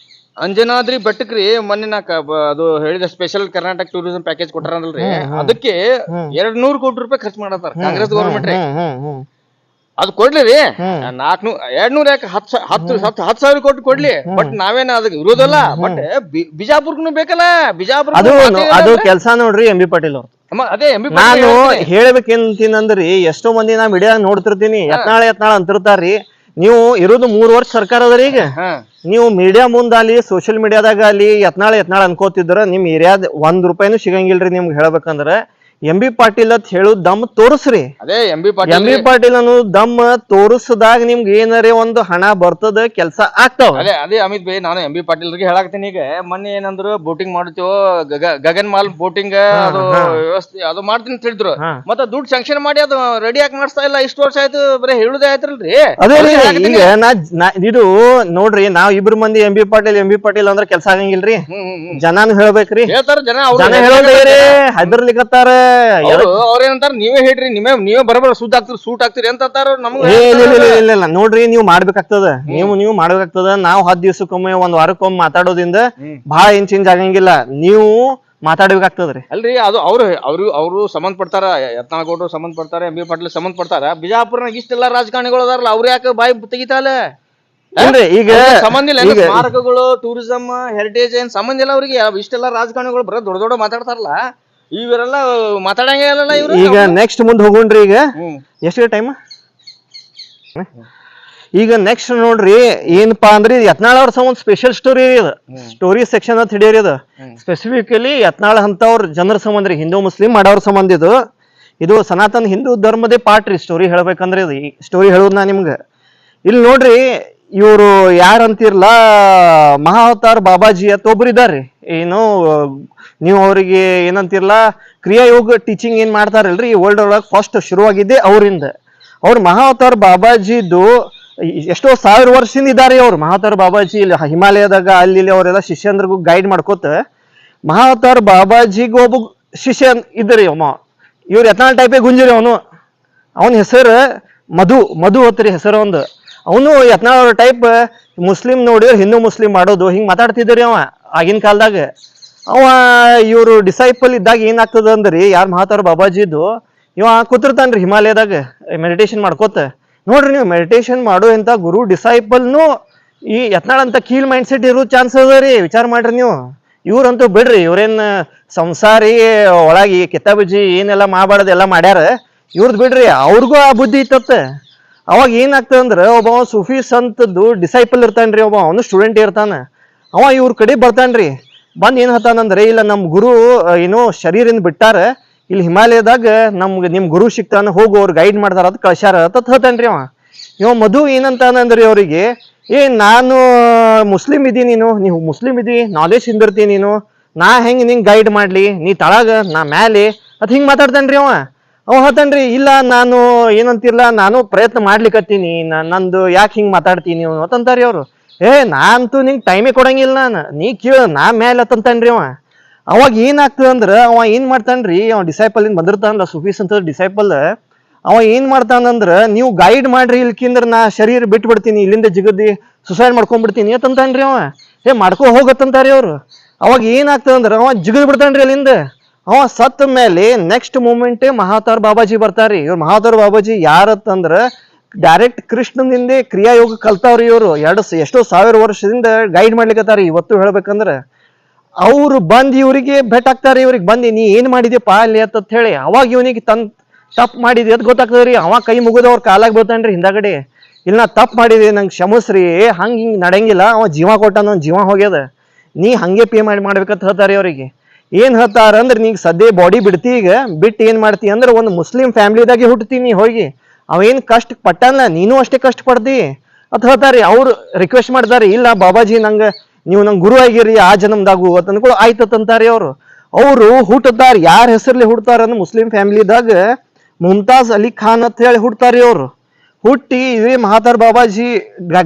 ಅಂಜನಾದ್ರಿ ಬೆಟ್ಟಕ್ರಿ ಮೊನ್ನೆ ಅದು ಹೇಳಿದ ಸ್ಪೆಷಲ್ ಕರ್ನಾಟಕ ಟೂರಿಸಂ ಪ್ಯಾಕೇಜ್ ಕೊಟ್ಟಾರಲ್ರಿ, ಅದಕ್ಕೆ 200 ಕೋಟಿ ರೂಪಾಯಿ ಖರ್ಚು ಮಾಡತ್ತಾರ ಕಾಂಗ್ರೆಸ್ ಗೌರ್ಮೆಂಟ್ ರೀ. ಅದು ಕೊಡ್ಲಿ ರೀ, 200 ಯಾಕೆ 10,000 ಕೋಟಿ ಕೊಡ್ಲಿ, ಬಟ್ ನಾವೇನ ಅದಕ್ಕೆ ವಿರೋಧ ಅಲ್ಲ. ಬಟ್ ಬಿಜಾಪುರ್ಗೂ ಬೇಕಲ್ಲ, ಬಿಜಾಪುರ ಅದು ಕೆಲಸ ನೋಡ್ರಿ ಎಂ ಬಿ ಪಾಟೀಲ್ ಅವ್ರು. ಅದೇ ನಾನು ಹೇಳ್ಬೇಕೇನಂತೀನಂದ್ರಿ, ಎಷ್ಟೋ ಮಂದಿ ನಾ ವಿಡಿಯೋ ನೋಡ್ತಿರ್ತೀನಿ, ಯತ್ನಾಳ್ ಅಂತಿರ್ತಾರ್ರಿ. ನೀವು ಇರೋದು 3 ವರ್ಷ ಸರ್ಕಾರ ಅದ್ರಿ. ಈಗ ನೀವು ಮೀಡಿಯಾ ಮುಂದಾಲಿ ಸೋಷಿಯಲ್ ಮೀಡಿಯಾದಾಗ ಅಲ್ಲಿ ಯತ್ನಾಳ್ ಅನ್ಕೋತಿದ್ರ ನಿಮ್ ಏರಿಯಾದ 1 ರೂಪಾಯಿನೂ ಸಿಗಂಗಿಲ್ರಿ. ನಿಮ್ಗೆ ಹೇಳ್ಬೇಕಂದ್ರ ಎಂ ಬಿ ಪಾಟೀಲ್ ಅಂತ ಹೇಳುದ್ ದಮ್ ತೋರಿಸ್ರಿ. ಅದೇ ಎಂ ಬಿ ಪಾಟೀಲ್ ಅನ್ನೋದು ದಮ್ ತೋರಿಸದಾಗ ನಿಮ್ಗೆ ಏನಾರೇ ಒಂದು ಹಣ ಬರ್ತದ, ಕೆಲಸ ಆಗ್ತಾವ. ಅದೇ ಅಮಿತ್ ಭಾಯಿ, ನಾನು ಎಂ ಬಿ ಪಾಟೀಲ್ರಿಗೆ ಹೇಳಾಕ್ತೀನಿ. ಈಗ ಮೊನ್ನೆ ಏನಂದ್ರು ಬೋಟಿಂಗ್ ಮಾಡ್ತೀವೋ, ಗಗನ್ ಮಾಲ್ ಬೋಟಿಂಗ್ ಅದು ವ್ಯವಸ್ಥೆ ಅದು ಮಾಡ್ತೀನಿ ಅಂತ ಹೇಳಿದ್ರು. ಮತ್ತೆ ದುಡ್ಡು ಸ್ಯಾಂಕ್ಷನ್ ಮಾಡಿ ಅದು ರೆಡಿ ಆಗಿ ಮಾಡಿಸ್ತಾ ಇಲ್ಲ. ಇಷ್ಟು ವರ್ಷ ಆಯ್ತು, ಬರೀ ಹೇಳುದೇ ಆಯ್ತಲ್ರಿ. ಅದೇ ಈಗ ಇದು ನೋಡ್ರಿ, ನಾವ್ ಇಬ್ರು ಮಂದಿ ಎಂ ಬಿ ಪಾಟೀಲ್ ಅಂದ್ರೆ ಕೆಲಸ ಆಗಂಗಿಲ್ರಿ. ಜನಾನು ಹೇಳ್ಬೇಕ್ರಿ, ಹೇಳ್ತಾರ ಜನ ಹೇಳೋದ್ರಿ, ಹೆದರ್ಲಿಕತ್ತಾರ. ಅವ್ರೇನಂತಾರ, ನೀವೇ ಹೇಳ್ರಿ, ನೀವೇ ಬರಬರ ಸೂಟ್ ಆಗ್ತೀರಿ ಅಂತ ನಮ್ಗೆ. ಇಲ್ಲ ನೋಡ್ರಿ, ನೀವು ಮಾಡ್ಬೇಕಾಗ್ತದ, ನೀವು ಮಾಡ್ಬೇಕಾಗ್ತದ. ನಾವ್ 10 ದಿವ್ಸಕ್ಕೊಮ್ಮೆ 1 ವಾರಕ್ಕೊಮ್ಮೆ ಮಾತಾಡೋದ್ರಿಂದ ಬಹಳ ಏನ್ ಚೇಂಜ್ ಆಗಂಗಿಲ್ಲ. ನೀವು ಮಾತಾಡ್ಬೇಕಾಗ್ತದ್ರಿ. ಅಲ್ರಿ, ಅದು ಅವ್ರು ಸಂಬಂಧಪಡ್ತಾರ, ಯತ್ನಾಳ್ ಗೌಡ್ರು ಸಂಬಂಧಪಡ್ತಾರೆ, ಎಂ ಬಿ ಪಾಟೀಲ್ ಸಂಬಂಧಪಡ್ತಾರ. ಬಿಜಾಪುರ್ನಾಗ ಇಷ್ಟೆಲ್ಲ ರಾಜಕಾರಣಿಗಳು ಅದಾರಲ್ಲ, ಅವ್ರ ಯಾಕೆ ಬಾಯಿ ತೆಗಿತಾಲೆ? ಈಗ ಸಂಬಂಧ ಇಲ್ಲ. ಸ್ಮಾರಕಗಳು, ಟೂರಿಸಂ, ಹೆರಿಟೇಜ್ ಏನ್ ಸಂಬಂಧ ಇಲ್ಲ ಅವ್ರಿಗೆ. ಇಷ್ಟೆಲ್ಲ ರಾಜಕಾರಣಿಗಳು ಬರ ದೊಡ್ಡ ಮಾತಾಡ್ತಾರಲ್ಲ, ಇವರೆಲ್ಲ ಮಾತಾಡಂಗೇ ಇಲ್ಲ ಇವ್ರು. ಈಗ ನೆಕ್ಸ್ಟ್ ಮುಂದೆ ಹೋಗೋಣ್ರಿ. ಈಗ ಎಷ್ಟು ಟೈಮ್? ಈಗ ನೆಕ್ಸ್ಟ್ ನೋಡ್ರಿ, ಏನಪ್ಪಾ ಅಂದ್ರೆ ಯತ್ನಾಳ್ ಅವ್ರ ಸಂಬಂಧ ಸ್ಪೆಷಲ್ ಸ್ಟೋರಿ ಇದು, ಸ್ಟೋರಿ ಸೆಕ್ಷನ್ ಅಂತ ಹಿಡಿಯೋರಿ. ಇದು ಸ್ಪೆಸಿಫಿಕಲಿ ಯತ್ನಾಳ್ ಅಂತವ್ರ ಜನರ ಸಂಬಂಧ ರೀ, ಹಿಂದೂ ಮುಸ್ಲಿಂ ಮಾಡೋರ್ ಸಂಬಂಧ. ಇದು ಸನಾತನ ಹಿಂದೂ ಧರ್ಮದೇ ಪಾರ್ಟ್ ರೀ. ಸ್ಟೋರಿ ಹೇಳ್ಬೇಕಂದ್ರೆ ಇದು ಈ ಸ್ಟೋರಿ ಹೇಳೋದ್ ನಾ ನಿಮ್ಗೆ. ಇಲ್ಲಿ ನೋಡ್ರಿ, ಇವರು ಯಾರಂತಿರ್ಲ, ಮಹಾವತಾರ್ ಬಾಬಾಜಿ ಅಂತ ಒಬ್ರು ಇದಾರ್ರಿ. ಏನು ನೀವು ಅವ್ರಿಗೆ ಏನಂತಿರ್ಲ, ಕ್ರಿಯಾಯೋಗ ಟೀಚಿಂಗ್ ಏನ್ ಮಾಡ್ತಾರಲ್ರಿ, ವರ್ಲ್ಡ್ ಒಳಗೆ ಫಸ್ಟ್ ಶುರುವಾಗಿದ್ದೆ ಅವರಿಂದ. ಅವ್ರ ಮಹಾವತಾರ್ ಬಾಬಾಜಿದು ಎಷ್ಟೋ 1000 ವರ್ಷದಿಂದ ಇದಾರೆ ಅವ್ರು. ಮಹಾವತಾರ್ ಬಾಬಾಜಿ ಇಲ್ಲಿ ಹಿಮಾಲಯದಾಗ ಅಲ್ಲಿ ಅವರೆಲ್ಲ ಶಿಷ್ಯಂದ್ರಿಗೂ ಗೈಡ್ ಮಾಡ್ಕೋತ ಮಹಾವತಾರ್ ಬಾಬಾಜಿಗೆ ಒಬ್ಬ ಶಿಷ್ಯ ಇದ್ರಿ. ಇವ್ರು ಯತ್ನಾಳ್ ಟೈಪೇ ಗುಂಜಿರಿ. ಅವನ ಹೆಸರು ಮಧು ಹೊತ್ರಿ ಹೆಸರು ಒಂದು. ಅವನು ಯತ್ನಾಳ್ ಅವ್ರ ಟೈಪ್ ಮುಸ್ಲಿಂ ನೋಡಿದ್ರೆ ಹಿಂದೂ ಮುಸ್ಲಿಂ ಮಾಡೋದು ಹಿಂಗ್ ಮಾತಾಡ್ತಿದ್ರಿ ಅವ ಆಗಿನ ಕಾಲದಾಗ. ಅವ ಇವ್ರು ಡಿಸೈಪಲ್ ಇದ್ದಾಗ ಏನಾಗ್ತದ ಅಂದ್ರಿ, ಯಾರು ಮಹಾವತಾರ್ ಬಾಬಾಜಿದು, ಇವ ಕೂತಿರ್ತಾನ್ರಿ ಹಿಮಾಲಯದಾಗ ಮೆಡಿಟೇಷನ್ ಮಾಡ್ಕೋತ. ನೋಡ್ರಿ, ನೀವು ಮೆಡಿಟೇಷನ್ ಮಾಡೋ ಇಂತ ಗುರು ಡಿಸೈಪಲ್ನು ಈ ಯತ್ನಾಳ್ ಅಂತ ಕೀಲ್ ಮೈಂಡ್ ಸೆಟ್ ಇರೋ ಚಾನ್ಸ್ ಅದ ರೀ. ವಿಚಾರ ಮಾಡ್ರಿ ನೀವು. ಇವ್ರಂತೂ ಬಿಡ್ರಿ, ಇವ್ರೇನ್ ಸಂಸಾರಿ ಒಳಗಿ ಕೆತ್ತಬಜ್ಜಿ ಏನೆಲ್ಲ ಮಾಡಬಾರ್ದು ಎಲ್ಲ ಮಾಡ್ಯಾರ. ಇವ್ರದ್ ಬಿಡ್ರಿ, ಅವ್ರಿಗೂ ಆ ಬುದ್ಧಿ ಇತ್ತತ್ತ. ಅವಾಗ ಏನಾಗ್ತದಂದ್ರ, ಒಬ್ಬ ಸೂಫಿ ಸಂತದ್ದು ಡಿಸೈಪಲ್ ಇರ್ತಾನ್ರಿ, ಅವನು ಸ್ಟೂಡೆಂಟ್ ಇರ್ತಾನ. ಅವ ಇವ್ರ ಕಡೆ ಬರ್ತಾನ್ರಿ. ಬಂದ್ ಏನ್ ಹತ್ತಾನಂದ್ರೆ, ಇಲ್ಲ ನಮ್ ಗುರು ಏನೋ ಶರೀರಿಂದ ಬಿಟ್ಟಾರ, ಇಲ್ಲಿ ಹಿಮಾಲಯದಾಗ ನಿಮ್ ಗುರು ಸಿಕ್ತಾನ, ಹೋಗು ಅವ್ರು ಗೈಡ್ ಮಾಡ್ತಾರ ಅಂತ ಕಳ್ಸ್ಯಾರ ಅಂತ ಹೇಳ್ತಾನ್ರಿ ಅವ. ಇವ ಮಧು ಏನಂತಾನಂದ್ರಿ ಅವ್ರಿಗೆ, ನಾನು ಮುಸ್ಲಿಂ ಇದೀನಿ, ನೀವು ಮುಸ್ಲಿಂ ಇದೀ, ನಾಲೆಜ್ ಹಿಂದಿರ್ತೀನಿ ನೀನು, ನಾ ಹೆಂಗ್ ನಿಂಗ್ ಗೈಡ್ ಮಾಡ್ಲಿ, ನೀ ತಳಗ ನಾ ಮ್ಯಾಲೆ ಅದ್ ಹಿಂಗ್ ಮಾತಾಡ್ತಾನ್ರಿ ಅವ ಹೇಳ್ತಾನ್ರಿ. ಇಲ್ಲ, ನಾನು ಏನಂತಿರ್ಲ, ನಾನು ಪ್ರಯತ್ನ ಮಾಡ್ಲಿಕ್ಕತ್ತೀನಿ, ನಂದು ಯಾಕೆ ಹಿಂಗ್ ಮಾತಾಡ್ತೀನಿ ಅಂತಂತಾರಿ ಅವ್ರು. ನಾನಂತೂ ನಿಂಗೆ ಟೈಮೇ ಕೊಡಂಗಿಲ್ಲ, ನೀ ಕೇಳ, ನಾ ಮ್ಯಾಲೆ ಅಂತಂತಾನ್ರಿ ಅವ. ಅವಾಗ ಏನಾಗ್ತದಂದ್ರ, ಅವ ಏನ್ ಮಾಡ್ತಾನ್ರಿ, ಅವ ಡಿಸೈಪಲ್ ಇಂದ ಬಂದಿರ್ತಾನಲ್ಲ, ಸೂಫೀಸ್ ಅಂತ ಡಿಸೈಪಲ್, ಅವ ಏನ್ ಮಾಡ್ತಾನಂದ್ರ, ನೀವು ಗೈಡ್ ಮಾಡ್ರಿ ಇಲ್ಕಿಂದ್ರ ನಾ ಶರೀರ ಬಿಟ್ಬಿಡ್ತೀನಿ, ಇಲ್ಲಿಂದ ಜಿಗದಿ ಸುಸೈಡ್ ಮಾಡ್ಕೊಂಡ್ಬಿಡ್ತೀನಿ ಅಂತಂತಾನ್ರಿ ಅವ. ಮಾಡ್ಕೊ ಹೋಗತ್ತಂತಾರಿ ಅವ್ರು. ಅವಾಗ ಏನಾಗ್ತದಂದ್ರ, ಅವ ಜಿಗದ್ ಬಿಡ್ತಾನ್ರಿ ಅಲ್ಲಿಂದ. ಅವ ಸತ್ತ ಮೇಲೆ ನೆಕ್ಸ್ಟ್ ಮೂಮೆಂಟ್ ಮಹಾವತಾರ್ ಬಾಬಾಜಿ ಬರ್ತಾರ್ರಿ. ಇವ್ರು ಮಹಾವತಾರ್ ಬಾಬಾಜಿ ಯಾರತ್ತಂದ್ರ ಡೈರೆಕ್ಟ್ ಕೃಷ್ಣನಿಂದ ಕ್ರಿಯಾಯೋಗ ಕಲ್ತಾವ್ರಿ. ಇವ್ರು ಎಷ್ಟೋ 1000 ವರ್ಷದಿಂದ ಗೈಡ್ ಮಾಡ್ಲಿಕ್ಕತ್ತಾರಿ. ಇವತ್ತು ಹೇಳ್ಬೇಕಂದ್ರ ಅವ್ರು ಬಂದ್ ಇವ್ರಿಗೆ ಭೇಟ್ ಆಗ್ತಾರಿ. ಇವ್ರಿಗೆ ಬಂದಿ, ನೀ ಏನ್ ಮಾಡಿದ್ಯಪ್ಪ ಅಲ್ಲಿ ಅಂತ ಹೇಳಿ. ಅವಾಗ ಇವನಿಗೆ ತಪ್ಪು ಮಾಡಿದ್ವಿ ಅಂತ ಗೊತ್ತಾಗ್ತದ್ರಿ. ಅವ ಕೈ ಮುಗಿದ ಅವ್ರ ಕಾಲಾಗ ಬೀಳ್ತಾನ್ರಿ ಹಿಂದಾಗಡೆ. ಇಲ್ಲ, ನಾ ತಪ್ಪು ಮಾಡಿದೆ, ನಂಗೆ ಕ್ಷಮಿಸ್ರಿ, ಹಿಂಗ್ ನಡೆಯಂಗಿಲ್ಲ. ಅವ ಜೀವ ಕೊಟ್ಟಾನ, ಜೀವ ಹೋಗ್ಯದ, ನೀ ಹಂಗೆ ಪೇ ಮಾಡ್ಬೇಕಂತ ಹೇಳ್ತಾರಿ ಅವ್ರಿಗೆ. ಏನ್ ಹೇಳ್ತಾರ ಅಂದ್ರೆ, ನೀಗ ಸದ್ಯ ಬಾಡಿ ಬಿಡ್ತಿ, ಈಗ ಬಿಟ್ಟು ಏನ್ ಮಾಡ್ತಿ ಅಂದ್ರೆ, ಒಂದು ಮುಸ್ಲಿಂ ಫ್ಯಾಮಿಲಿದಾಗೆ ಹುಟ್ಟತೀನಿ ಹೋಗಿ, ಅವೇನ್ ಕಷ್ಟ ಪಟ್ಟಾನ, ನೀನು ಅಷ್ಟೇ ಕಷ್ಟ ಪಡ್ತಿ ಅಂತ ಹೇಳ್ತಾರಿ. ಅವ್ರು ರಿಕ್ವೆಸ್ಟ್ ಮಾಡ್ತಾರಿ, ಇಲ್ಲ ಬಾಬಾಜಿ, ನೀವು ನಂಗೆ ಗುರು ಆಗಿರಿ ಆ ಜನ್ಮದಾಗು ಅಂತ ಅನ್ಕೊಳ್ಳೋ ಆಯ್ತಂತಾರಿ ಅವ್ರು. ಅವರು ಹುಟ್ಟತಾರ, ಯಾರ ಹೆಸರ್ಲಿ ಹುಡ್ತಾರ ಅಂದ್ರೆ ಮುಸ್ಲಿಂ ಫ್ಯಾಮಿಲಿದಾಗ ಮುಮ್ತಾಜ್ ಅಲಿ ಖಾನ್ ಅಂತ ಹೇಳಿ ಹುಡ್ತಾರಿ. ಅವ್ರು ಹುಟ್ಟಿ ಇದೇ ಮಹಾವತಾರ್ ಬಾಬಾಜಿ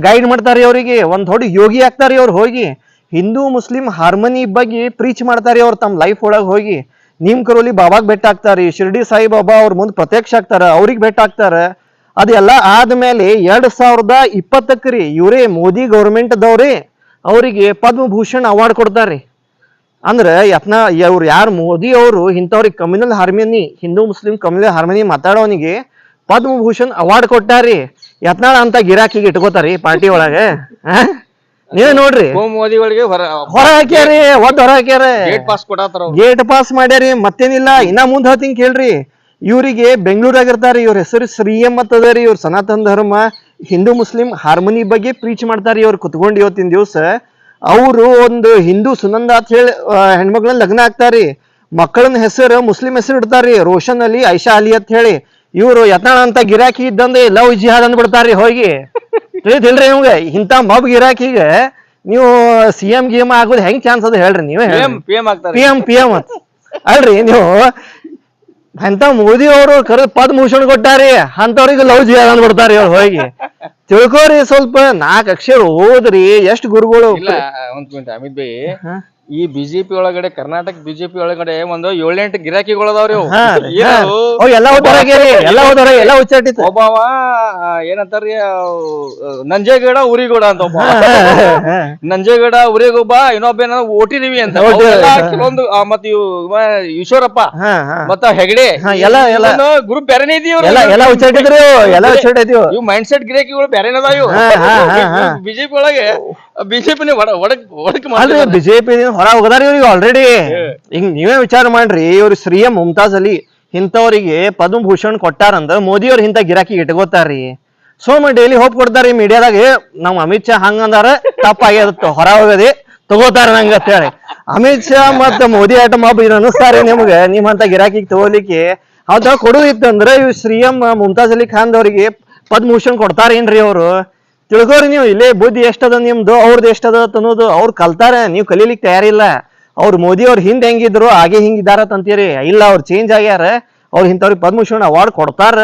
ಗೈಡ್ ಮಾಡ್ತಾರಿ ಅವ್ರಿಗೆ. ಒಂದ್ ದೊಡ್ಡ ಯೋಗಿ ಆಗ್ತಾರಿ ಅವ್ರು. ಹೋಗಿ ಹಿಂದೂ ಮುಸ್ಲಿಂ ಹಾರ್ಮನಿ ಬಗ್ಗೆ ಪ್ರೀಚ್ ಮಾಡ್ತಾರಿ ಅವ್ರು ತಮ್ಮ ಲೈಫ್ ಒಳಗೆ. ಹೋಗಿ ನಿಮ್ ಕರೋಲಿ ಬಾಬಾಗ್ ಭೇಟ ಆಗ್ತಾರಿ, ಶಿರ್ಡಿ ಸಾಯಿ ಬಾಬಾ ಅವ್ರ ಮುಂದೆ ಪ್ರತ್ಯಕ್ಷ ಆಗ್ತಾರ, ಅವ್ರಿಗೆ ಭೇಟ ಆಗ್ತಾರ. ಅದೆಲ್ಲ ಆದ್ಮೇಲೆ 2020 ರೀ ಇವ್ರೇ ಮೋದಿ ಗೌರ್ಮೆಂಟ್ ದವ್ರಿ ಅವರಿಗೆ ಪದ್ಮಭೂಷಣ್ ಅವಾರ್ಡ್ ಕೊಡ್ತಾರ್ರಿ. ಅಂದ್ರ ಅವ್ರು ಯಾರು ಮೋದಿ ಅವರು ಇಂಥವ್ರಿಗೆ communal harmony, Hindu Muslim communal harmony ಮಾತಾಡೋನಿಗೆ ಪದ್ಮಭೂಷಣ್ ಅವಾರ್ಡ್ ಕೊಟ್ಟಾರಿ. ಯತ್ನಾಳ್ ಅಂತ ಗಿರಾಕಿಗೆ ಇಟ್ಕೋತಾರಿ ಪಾರ್ಟಿ ಒಳಗೆ. ನೀವೇ ನೋಡ್ರಿ, ಮೋದಿಗಳಿಗೆ ಹೊರ ಹಾಕ್ಯಾರಿ, ಹೊರ ಹಾಕ್ಯಾರ, ಗೇಟ್ ಪಾಸ್ ಮಾಡ್ಯಾರಿ. ಮತ್ತೇನಿಲ್ಲ, ಇನ್ನ ಮುಂದ್ ಹೇಳ್ತೀನಿ ಕೇಳ್ರಿ. ಇವ್ರಿಗೆ ಬೆಂಗಳೂರಾಗಿರ್ತಾರ, ಇವ್ರ ಹೆಸರು ಶ್ರೀಎಂ ಅಂತದರಿ. ಇವ್ರ ಸನಾತನ ಧರ್ಮ ಹಿಂದೂ ಮುಸ್ಲಿಂ ಹಾರ್ಮನಿ ಬಗ್ಗೆ ಪ್ರೀಚ್ ಮಾಡ್ತಾರಿ. ಅವ್ರು ಕುತ್ಕೊಂಡು ಇವತ್ತಿನ ದಿವಸ ಅವರು ಒಂದು ಹಿಂದೂ ಸುನಂದ ಅಂತ ಹೇಳಿ ಹೆಣ್ಮಕ್ಳನ್ನ ಲಗ್ನ ಆಗ್ತಾರಿ. ಮಕ್ಕಳನ್ನ ಹೆಸರು ಮುಸ್ಲಿಂ ಹೆಸರು ಇಡ್ತಾರಿ, ರೋಷನ್ ಅಲಿ, ಐಷಾ ಅಲಿ ಅಂತ ಹೇಳಿ. ಇವ್ರು ಯತ್ನಾಳ್ ಅಂತ ಗಿರಾಕಿ ಇದ್ದಂದ್ರೆ ಲವ್ ಜಿಹಾದ್ ಅಂದ್ಬಿಡ್ತಾರಿ ಹೋಗಿ. ತಿಳಿದಿಲ್ರಿ ನಿಮ್ಗೆ? ಇಂಥ ಮಬ್ ಗಿರಾಕಿಗೆ ನೀವು CM ಗಿಎಂ ಆಗೋದು ಹೆಂಗ್ ಚಾನ್ಸ್ ಅದ ಹೇಳ್ರಿ ನೀವೇ. PM ಅಲ್ರಿ ನೀವು. ಅಂತ ಮೋದಿ ಅವರು ಕರೆದು ಪದ್ಮಭೂಷಣ್ ಕೊಟ್ಟಾರಿ, ಅಂತವ್ರಿಗೆ ಲವ್ ಜಿಹಾದ್ ಅಂದ್ಬಿಡ್ತಾರಿ ಅವ್ರು ಹೋಗಿ. ತಿಳ್ಕೋರಿ, ಸ್ವಲ್ಪ 4 ಅಕ್ಷರ ಓದ್ರಿ. ಎಷ್ಟು ಗುರುಗಳು. ಅಮಿತ್ ಬೈ, ಈ ಬಿಜೆಪಿ ಒಳಗಡೆ, ಕರ್ನಾಟಕ ಬಿಜೆಪಿ ಒಳಗಡೆ ಒಂದು 7-8 ಗಿರಾಕಿಗಳದಾವ್ರಿ. ಎಲ್ಲ ಉಚ್ಚಾಟಿತ ಒಬ್ಬವ ಏನಂತಾರ್ರಿ, ನಂಜೇಗೌಡ ಉರಿಗೌಡ ಅಂತ ಒಬ್ಬ. ನಂಜೇಗೌಡ ಉರಿಗೊಬ್ಬ, ಇನ್ನೊಬ್ಬ ಓಟಿದೀವಿ ಅಂತ ಕೆಲವೊಂದು, ಮತ್ತ ಈಶ್ವರಪ್ಪ ಮತ್ತ ಹೆಗಡೆ ಗ್ರೂಪ್ ಬೇರೆನೇ ಇದೀವಿ. ಎಲ್ಲ ಉಚ್ಚಾಟಿದ್ರು, ಎಲ್ಲ ಉಚ್ಚಾಟಿದ್ವು. ಇವ್ ಮೈಂಡ್ ಸೆಟ್ ಗಿರಾಕಿಗಳು ಬೇರೆನದ ಇವು. ಬಿಜೆಪಿ ಒಳಗೆ ಬಿಜೆಪಿ ಬಿಜೆಪಿ ಹೊರ ಹೋಗದಾರ ಇವ್ರಿಗೆ ಆಲ್ರೆಡಿ. ಈಗ ನೀವೇ ವಿಚಾರ ಮಾಡ್ರಿ, ಇವ್ರು ಶ್ರೀಎಂ ಮುಮ್ತಾಜ್ ಅಲಿ ಇಂಥವ್ರಿಗೆ ಪದ್ಮಭೂಷಣ್ ಕೊಟ್ಟಾರಂದ್ರ ಮೋದಿ ಅವ್ರ ಇಂಥ ಗಿರಾಕಿ ಇಟ್ಕೋತಾರ್ರಿ. ಸೋಮ ಡೈಲಿ ಹೋಪ್ ಕೊಡ್ತಾರಿ ಮೀಡಿಯಾದಾಗ, ನಮ್ ಅಮಿತ್ ಶಾ ಹಂಗಂದಾರ ತಪ್ಪಾಗ್ಯದ, ಹೊರ ಹೋಗದಿ ತಗೋತಾರ ನಂಗ ಅಂತ ಹೇಳಿ. ಅಮಿತ್ ಶಾ ಮತ್ತ ಮೋದಿ ಆಟ ಮಾಬ್ ಅನಿಸ್ತಾರೆ ನಿಮ್ಗೆ ನಿಮ್ಮಂತ ಗಿರಾಕಿಗೆ ತಗೋಲಿಕ್ಕೆ. ಅದ ಕೊಡುದಿತ್ತಂದ್ರ ಇವ್ ಶ್ರೀಎಂ ಮುಮ್ತಾಜ್ ಅಲಿ ಖಾನ್ ಅವ್ರಿಗೆ ಪದ್ಮಭೂಷಣ್ ಕೊಡ್ತಾರೇನ್ರಿ ಅವ್ರು? ತಿಳ್ಕೋರಿ ನೀವು. ಇಲ್ಲೇ ಬುದ್ಧಿ ಎಷ್ಟದ ನಿಮ್ದು, ಅವ್ರದ್ದು ಎಷ್ಟದ ಅನ್ನೋದು ಅವ್ರು ಕಲ್ತಾರ, ನೀವು ಕಲೀಲಿಕ್ಕೆ ತಯಾರಿಲ್ಲ. ಅವ್ರು ಮೋದಿ ಅವ್ರ ಹಿಂದ್ ಹೆಂಗಿದ್ರು ಹಾಗೆ ಹಿಂಗಿದಾರ ಅಂತೀರಿ. ಇಲ್ಲ, ಅವ್ರು ಚೇಂಜ್ ಆಗ್ಯಾರ. ಅವ್ರು ಇಂಥವ್ರಿಗೆ ಪದ್ಮಭೂಷಣ್ ಅವಾರ್ಡ್ ಕೊಡ್ತಾರ,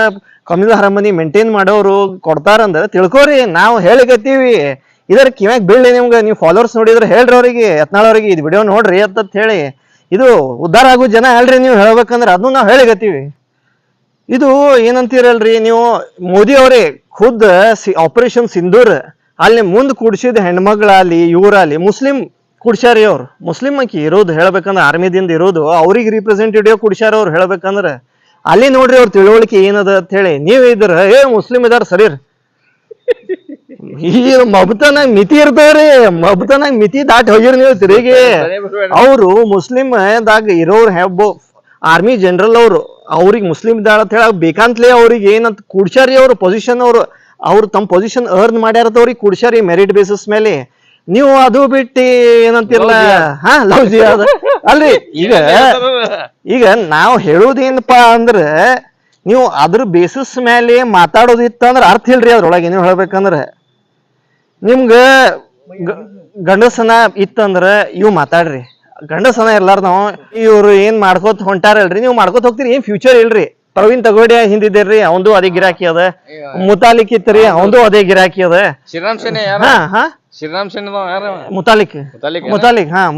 ಕಮ್ಯುನಲ್ ಹಾರ್ಮನಿ ಮೇಂಟೈನ್ ಮಾಡೋರು ಕೊಡ್ತಾರಂದ್ರ ತಿಳ್ಕೋರಿ. ನಾವು ಹೇಳಿಕತ್ತೀವಿ, ಇದರ ಕಿವ್ಯಾಗ ಬೀಳ್ಳಿ ನಿಮ್ಗೆ. ನೀವು ಫಾಲೋವರ್ಸ್ ನೋಡಿದ್ರೆ ಹೇಳ್ರಿ ಅವ್ರಿಗೆ, ಯತ್ನಾಳ್ ಅವ್ರಿಗೆ ಇದು ವಿಡಿಯೋ ನೋಡ್ರಿ ಅಂತ ಹೇಳಿ. ಇದು ಉದ್ಧಾರ ಆಗೋ ಜನ ಅಲ್ರಿ ನೀವು ಹೇಳ್ಬೇಕಂದ್ರೆ. ಅದನ್ನು ನಾವು ಹೇಳಿಕತ್ತೀವಿ. ಇದು ಏನಂತೀರಲ್ರಿ ನೀವು, ಮೋದಿ ಅವರೇ ಖುದ್ ಆಪರೇಷನ್ ಸಿಂಧೂರ್ ಅಲ್ಲಿ ಮುಂದ್ ಕೂಡ್ಸಿದ ಹೆಣ್ಮಗಳಾಲಿ ಇವರಲ್ಲಿ ಮುಸ್ಲಿಂ ಕುಡ್ಸ್ಯಾರಿ. ಅವ್ರು ಮುಸ್ಲಿಂ ಅಕ್ಕಿ ಇರೋದು ಹೇಳ್ಬೇಕಂದ್ರೆ, ಆರ್ಮಿದಿಂದ ಇರೋದು ಅವ್ರಿಗೆ ರಿಪ್ರೆಸೆಂಟೇಟಿವ್ ಕುಡ್ಸ್ಯಾರ ಅವ್ರು ಹೇಳ್ಬೇಕಂದ್ರ. ಅಲ್ಲಿ ನೋಡ್ರಿ ಅವ್ರ ತಿಳುವಳಿಕೆ ಏನದ ಅಂತ ಹೇಳಿ. ನೀವ್ ಇದ್ರ ಮುಸ್ಲಿಂ ಇದಾರ ಸರಿ, ಈ ಮಬತನಾಗ ಮಿತಿ ಇರ್ತವ್ರಿ. ಮಬತನಾಗ ಮಿತಿ ದಾಟಿ ಹೋಗಿರಿ ನೀವು ತಿರುಗಿ. ಅವರು ಮುಸ್ಲಿಂದಾಗ ಇರೋರು ಹೆಬ್ಬ ಆರ್ಮಿ ಜನರಲ್ ಅವ್ರಿಗೆ ಮುಸ್ಲಿಂ ಇದ್ದಾಳ ಅಂತ ಹೇಳಿ ಬೇಕಂತಲೇ ಅವ್ರಿಗೆ ಏನಂತ ಕುಡ್ಸ್ಯಾರಿ. ಅವ್ರ ಪೊಸಿಷನ್ ಅವ್ರು ತಮ್ಮ ಪೊಸಿಷನ್ ಅರ್ನ್ ಮಾಡ್ಯಾರತ ಅವ್ರಿಗೆ ಕುಡ್ಸ್ಯಾರಿ ಮೆರಿಟ್ ಬೇಸಿಸ್ ಮೇಲೆ. ನೀವು ಅದು ಬಿಟ್ಟು ಏನಂತಿರಲ್ಲ, ಲವ್ ಜಿಹಾದ್ ಅಲ್ರಿ. ಈಗ ನಾವು ಹೇಳೋದೇನಪ್ಪಾ ಅಂದ್ರೆ, ನೀವು ಅದ್ರ ಬೇಸಿಸ್ ಮೇಲೆ ಮಾತಾಡೋದಿತ್ತಂದ್ರ ಅರ್ಥ ಇಲ್ರಿ ಅದ್ರೊಳಗೆ. ನೀವು ಹೇಳ್ಬೇಕಂದ್ರೆ ನಿಮ್ಗ ಗಂಡಸನ ಇತ್ತಂದ್ರ ಇವ್ ಮಾತಾಡ್ರಿ, ಗಂಡಸನ ಇರ್ಲಾರ ನಾವು ಇವ್ರು ಏನ್ ಮಾಡ್ಕೋತ ಹೊಂಟಾರಲ್ರಿ, ನೀವು ಮಾಡ್ಕೋತ ಹೋಗ್ತೀರಿ. ಏನ್ ಫ್ಯೂಚರ್ ಇಲ್ರಿ. ಪ್ರವೀಣ್ ತಗೋಡಿ ಹಿಂದಿದ್ದೀರಿ, ಅವಂದು ಅದೇ ಗಿರಾಕಿ ಅದ. ಮುತಾಲಿಕ್ ಇತ್ತರಿ, ಅವಂದು ಅದೇ ಗಿರಾಕಿ ಅದ.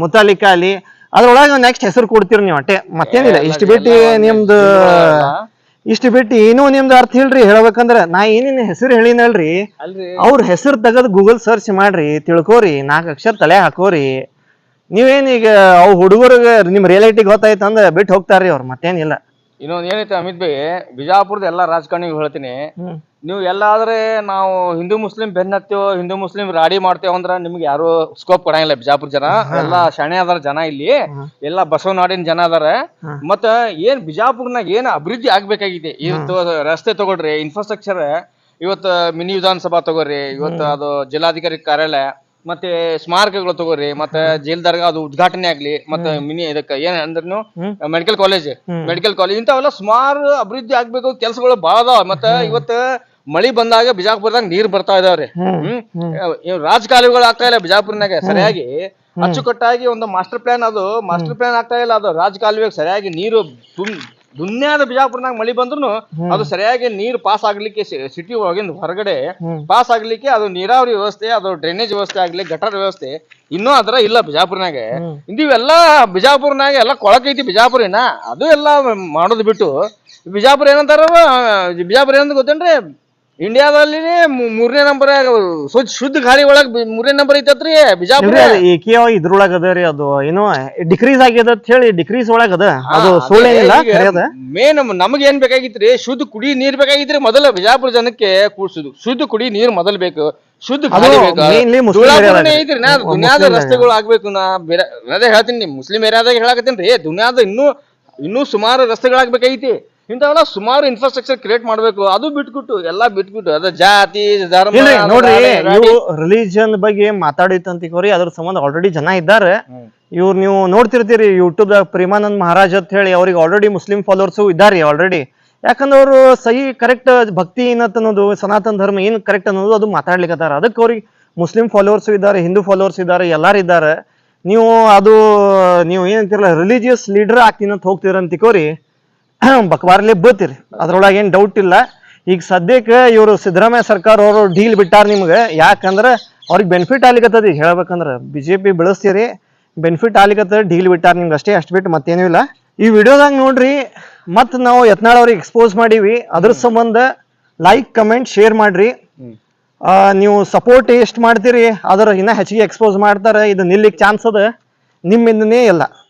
ಮುತಾಲಿಕ್ ಅಲ್ಲಿ ಅದ್ರೊಳಗ ನೆಕ್ಸ್ಟ್ ಹೆಸರು ಕೊಡ್ತೀರಿ ನೀವು ಅಟ್ಟೆ, ಮತ್ತೇನಿಲ್ಲ. ಇಷ್ಟು ಬಿಟ್ಟು ನಿಮ್ದು ಏನೋ ನಿಮ್ದು ಅರ್ಥ ಇಲ್ರಿ ಹೇಳ್ಬೇಕಂದ್ರ. ನಾ ಏನೇನ್ ಹೆಸರು ಹೇಳಿನಲ್ರಿ, ಅವ್ರ ಹೆಸರು ತೆಗದ್ ಗೂಗಲ್ ಸರ್ಚ್ ಮಾಡ್ರಿ, ತಿಳ್ಕೋರಿ, 4 ಅಕ್ಷರ ತಲೆ ಹಾಕೋರಿ. ನೀವೇನೀಗ ಅವ್ ಹುಡುಗರಿಗೆ ನಿಮ್ ರಿಯಾಲಿಟಿ ಗೊತ್ತಾಯ್ತು ಅಂದ್ರ ಬಿಟ್ಟು ಹೋಗ್ತಾರ್ರಿ ಅವ್ರು, ಮತ್ತೇನಿಲ್ಲ. ಇನ್ನೊಂದ್ ಏನೈತೆ ಅಮಿತ್ ಭಾಯಿ, ಬಿಜಾಪುರದ ಎಲ್ಲಾ ರಾಜಕಾರಣಿಗಳು ಹೇಳ್ತೀನಿ, ನೀವು ಎಲ್ಲಾದ್ರೆ ನಾವು ಹಿಂದೂ ಮುಸ್ಲಿಂ ಬೆನ್ನತ್ತೇವ್, ಹಿಂದೂ ಮುಸ್ಲಿಂ ರಾಡಿ ಮಾಡ್ತೇವ ಅಂದ್ರ ನಿಮ್ಗೆ ಯಾರು ಸ್ಕೋಪ್ ಕೊಡಂಗಿಲ್ಲ. ಬಿಜಾಪುರ ಜನ ಎಲ್ಲಾ ಶಾಣೆ ಅದಾರ ಜನ, ಇಲ್ಲಿ ಎಲ್ಲಾ ಬಸವನಾಡಿನ ಜನ ಅದಾರ. ಮತ್ತ ಏನ್ ಬಿಜಾಪುರ್ನಾಗ ಏನ್ ಅಭಿವೃದ್ಧಿ ಆಗ್ಬೇಕಾಗಿದೆ ಇವತ್ತು, ರಸ್ತೆ ತಗೊಳ್ರಿ, ಇನ್ಫ್ರಾಸ್ಟ್ರಕ್ಚರ್, ಇವತ್ತು ಮಿನಿ ವಿಧಾನಸಭಾ ತಗೋರಿ, ಇವತ್ತು ಅದು ಜಿಲ್ಲಾಧಿಕಾರಿ ಕಾರ್ಯಾಲಯ, ಮತ್ತೆ ಸ್ಮಾರಕಗಳು ತಗೋರಿ, ಮತ್ತೆ ಜೈಲ್ದಾರ್ಗ ಅದು ಉದ್ಘಾಟನೆ ಆಗ್ಲಿ, ಮತ್ತೆ ಮಿನಿ ಇದಕ್ಕ ಏನ್ ಅಂದ್ರೂ ಮೆಡಿಕಲ್ ಕಾಲೇಜ್ ಇಂಥವೆಲ್ಲ ಸುಮಾರು ಅಭಿವೃದ್ಧಿ ಆಗ್ಬೇಕು ಕೆಲ್ಸಗಳು ಬಾಳ ಅದಾವ. ಮತ್ತ ಇವತ್ತ ಮಳಿ ಬಂದಾಗ ಬಿಜಾಪುರದಾಗ ನೀರ್ ಬರ್ತಾ ಇದಾವ್ರಿ. ರಾಜಕಾಲುವೆಗಳು ಆಗ್ತಾ ಇಲ್ಲ ಬಿಜಾಪುರ್ನಾಗ ಸರಿಯಾಗಿ ಅಚ್ಚುಕಟ್ಟಾಗಿ ಒಂದು ಮಾಸ್ಟರ್ ಪ್ಲಾನ್ ಆಗ್ತಾ ಇಲ್ಲ. ಅದು ರಾಜಕಾಲುವೆಗೆ ಸರಿಯಾಗಿ ನೀರು ದುನ್ಯಾದ ಬಿಜಾಪುರ್ನಾಗ ಮಳಿ ಬಂದ್ರು ಅದು ಸರಿಯಾಗಿ ನೀರು ಪಾಸ್ ಆಗ್ಲಿಕ್ಕೆ, ಸಿಟಿ ಒಳಗಿಂದ ಹೊರಗಡೆ ಪಾಸ್ ಆಗ್ಲಿಕ್ಕೆ ಅದು ನೀರಾವರಿ ವ್ಯವಸ್ಥೆ, ಅದು ಡ್ರೈನೇಜ್ ವ್ಯವಸ್ಥೆ ಆಗ್ಲಿ, ಗಟರ್ ವ್ಯವಸ್ಥೆ ಇನ್ನೂ ಅದ್ರ ಇಲ್ಲ ಬಿಜಾಪುರ್ನಾಗ. ಇಂದಿವೆಲ್ಲ ಬಿಜಾಪುರ್ನಾಗ ಎಲ್ಲ ಕೊಳಕೈತಿ ಬಿಜಾಪುರಿನ. ಅದು ಎಲ್ಲ ಮಾಡೋದು ಬಿಟ್ಟು ಬಿಜಾಪುರ ಏನಂತಾರ, ಬಿಜಾಪುರ ಏನಂತ ಗೊತ್ತೇನ್ರಿ, ಇಂಡಿಯಾದಲ್ಲಿನೇ ಮೂರನೇ ನಂಬರ್ ಶುದ್ಧ ಗಾಳಿ ಒಳಗ್ ಮೂರನೇ ನಂಬರ್ ಐತತ್ರಿ ಬಿಜಾಪುರ. ಏಕೀಯ ಇದ್ರೊಳಗ ಅದ ರೀ, ಅದು ಏನೋ ಡಿಕ್ರೀಸ್ ಆಗ್ಯದ ಅಂತ ಹೇಳಿ ಡಿಕ್ರೀಸ್ ಒಳಗ ಅದ, ಅದು ಸುಳ್ಳೇನಿಲ್ಲ. ಮೇನ್ ನಮಗ್ ಏನ್ ಬೇಕಾಗಿತ್ರಿ, ಶುದ್ಧ ಕುಡಿ ನೀರ್ ಬೇಕಾಗಿತ್ರಿ. ಮೊದಲ ಬಿಜಾಪುರ ಜನಕ್ಕೆ ಶುದ್ಧ ಕುಡಿ ನೀರ್ ಮೊದಲ್ ಬೇಕು, ಶುದ್ಧ ಗಾಳಿ ಬೇಕು. ಐತ್ರಿ ನಾ ದುನಿಯಾದ ರಸ್ತೆಗಳು ಆಗ್ಬೇಕು. ನಾ ಬೇರೆ ಅದೇ ಹೇಳ್ತೀನಿ, ಮುಸ್ಲಿಂ ಏರಿಯಾದಾಗ ಹೇಳಕತ್ತೀನ್ರಿ, ದುನಿಯಾದ ಇನ್ನೂ ಸುಮಾರು ರಸ್ತೆಗಳಾಗ್ಬೇಕೈತಿ. ಇಂಥವೆಲ್ಲ ಸುಮಾರು ಇನ್ಫ್ರಾಸ್ಟ್ರಕ್ಚರ್ ಕ್ರಿಯೇಟ್ ಮಾಡ್ಬೇಕು. ಅದು ಬಿಟ್ಬಿಟ್ಟು ಎಲ್ಲಾ ಬಿಟ್ಬಿಟ್ಟು ಅದ ಜಾತಿ ಧರ್ಮ ನೋಡ್ರಿ, ಇವು ರಿಲಿಜನ್ ಬಗ್ಗೆ ಮಾತಾಡಿತಂತಿಕೋರಿ, ಅದ್ರ ಸಂಬಂಧ ಆಲ್ರೆಡಿ ಜನ ಇದ್ದಾರೆ. ಇವ್ರು ನೀವು ನೋಡ್ತಿರ್ತೀರಿ ಯೂಟ್ಯೂಬ್ ದಾಗ ಪ್ರೇಮಾನಂದ್ ಮಹಾರಾಜ್ ಅಂತ ಹೇಳಿ, ಅವ್ರಿಗೆ ಆಲ್ರೆಡಿ ಮುಸ್ಲಿಂ ಫಾಲೋವರ್ಸ್ ಇದ್ದಾರೆ ಆಲ್ರೆಡಿ. ಯಾಕಂದ್ರೆ ಅವರು ಸಹಿ ಕರೆಕ್ಟ್ ಭಕ್ತಿ ಏನತ್ ಅನ್ನೋದು, ಸನಾತನ ಧರ್ಮ ಏನ್ ಕರೆಕ್ಟ್ ಅನ್ನೋದು ಅದು ಮಾತಾಡ್ಲಿಕ್ಕತ್ತಾರ. ಅದಕ್ಕೆ ಅವ್ರಿಗೆ ಮುಸ್ಲಿಂ ಫಾಲೋವರ್ಸ್ ಇದ್ದಾರೆ, ಹಿಂದೂ ಫಾಲೋವರ್ಸ್ ಇದ್ದಾರೆ, ಎಲ್ಲಾರು ಇದ್ದಾರೆ. ನೀವು ನೀವು ಏನಂತಿರಲ್ಲ ರಿಲಿಜಿಯಸ್ ಲೀಡರ್ ಆಗ್ತೀನಿ ಅಂತ ಹೋಗ್ತೀರಂತಿಕೋರಿ, ಬಕ್ಬಾರ್ಲೆ ಬೀಳ್ತೀರಿ, ಅದ್ರೊಳಗೆ ಏನ್ ಡೌಟ್ ಇಲ್ಲ. ಈಗ ಸದ್ಯಕ್ಕೆ ಇವರು ಸಿದ್ದರಾಮಯ್ಯ ಸರ್ಕಾರ ಅವರು ಡೀಲ್ ಬಿಟ್ಟಾರ ನಿಮ್ಗೆ. ಯಾಕಂದ್ರೆ ಅವ್ರಿಗೆ ಬೆನಿಫಿಟ್ ಆಗ್ಲಿಕ್ಕತ್ತದ. ಈಗ ಹೇಳ್ಬೇಕಂದ್ರೆ ಬಿಜೆಪಿ ಬೆಳೆಸ್ತೀರಿ, ಬೆನಿಫಿಟ್ ಆಗ್ಲಿಕ್ಕತ್ತದ, ಡೀಲ್ ಬಿಟ್ಟಾರ ನಿಮ್ಗೆ ಅಷ್ಟೇ, ಅಷ್ಟು ಬಿಟ್ಟು ಮತ್ತೇನೂ ಇಲ್ಲ. ಈ ವಿಡಿಯೋದಾಗ ನೋಡ್ರಿ, ಮತ್ ನಾವು ಯತ್ನಾಳ್ ಅವ್ರಿಗೆ ಎಕ್ಸ್ಪೋಸ್ ಮಾಡೀವಿ. ಅದ್ರ ಸಂಬಂಧ ಲೈಕ್ ಕಮೆಂಟ್ ಶೇರ್ ಮಾಡ್ರಿ. ನೀವು ಸಪೋರ್ಟ್ ಎಷ್ಟು ಮಾಡ್ತೀರಿ ಅದ್ರ ಇನ್ನ ಹೆಚ್ಚಿಗೆ ಎಕ್ಸ್ಪೋಸ್ ಮಾಡ್ತಾರೆ. ಇದು ನಿಲ್ಲಿಕ್ ಚಾನ್ಸ್ ಅದ, ನಿಮ್ಮಿಂದನೇ ಇಲ್ಲ.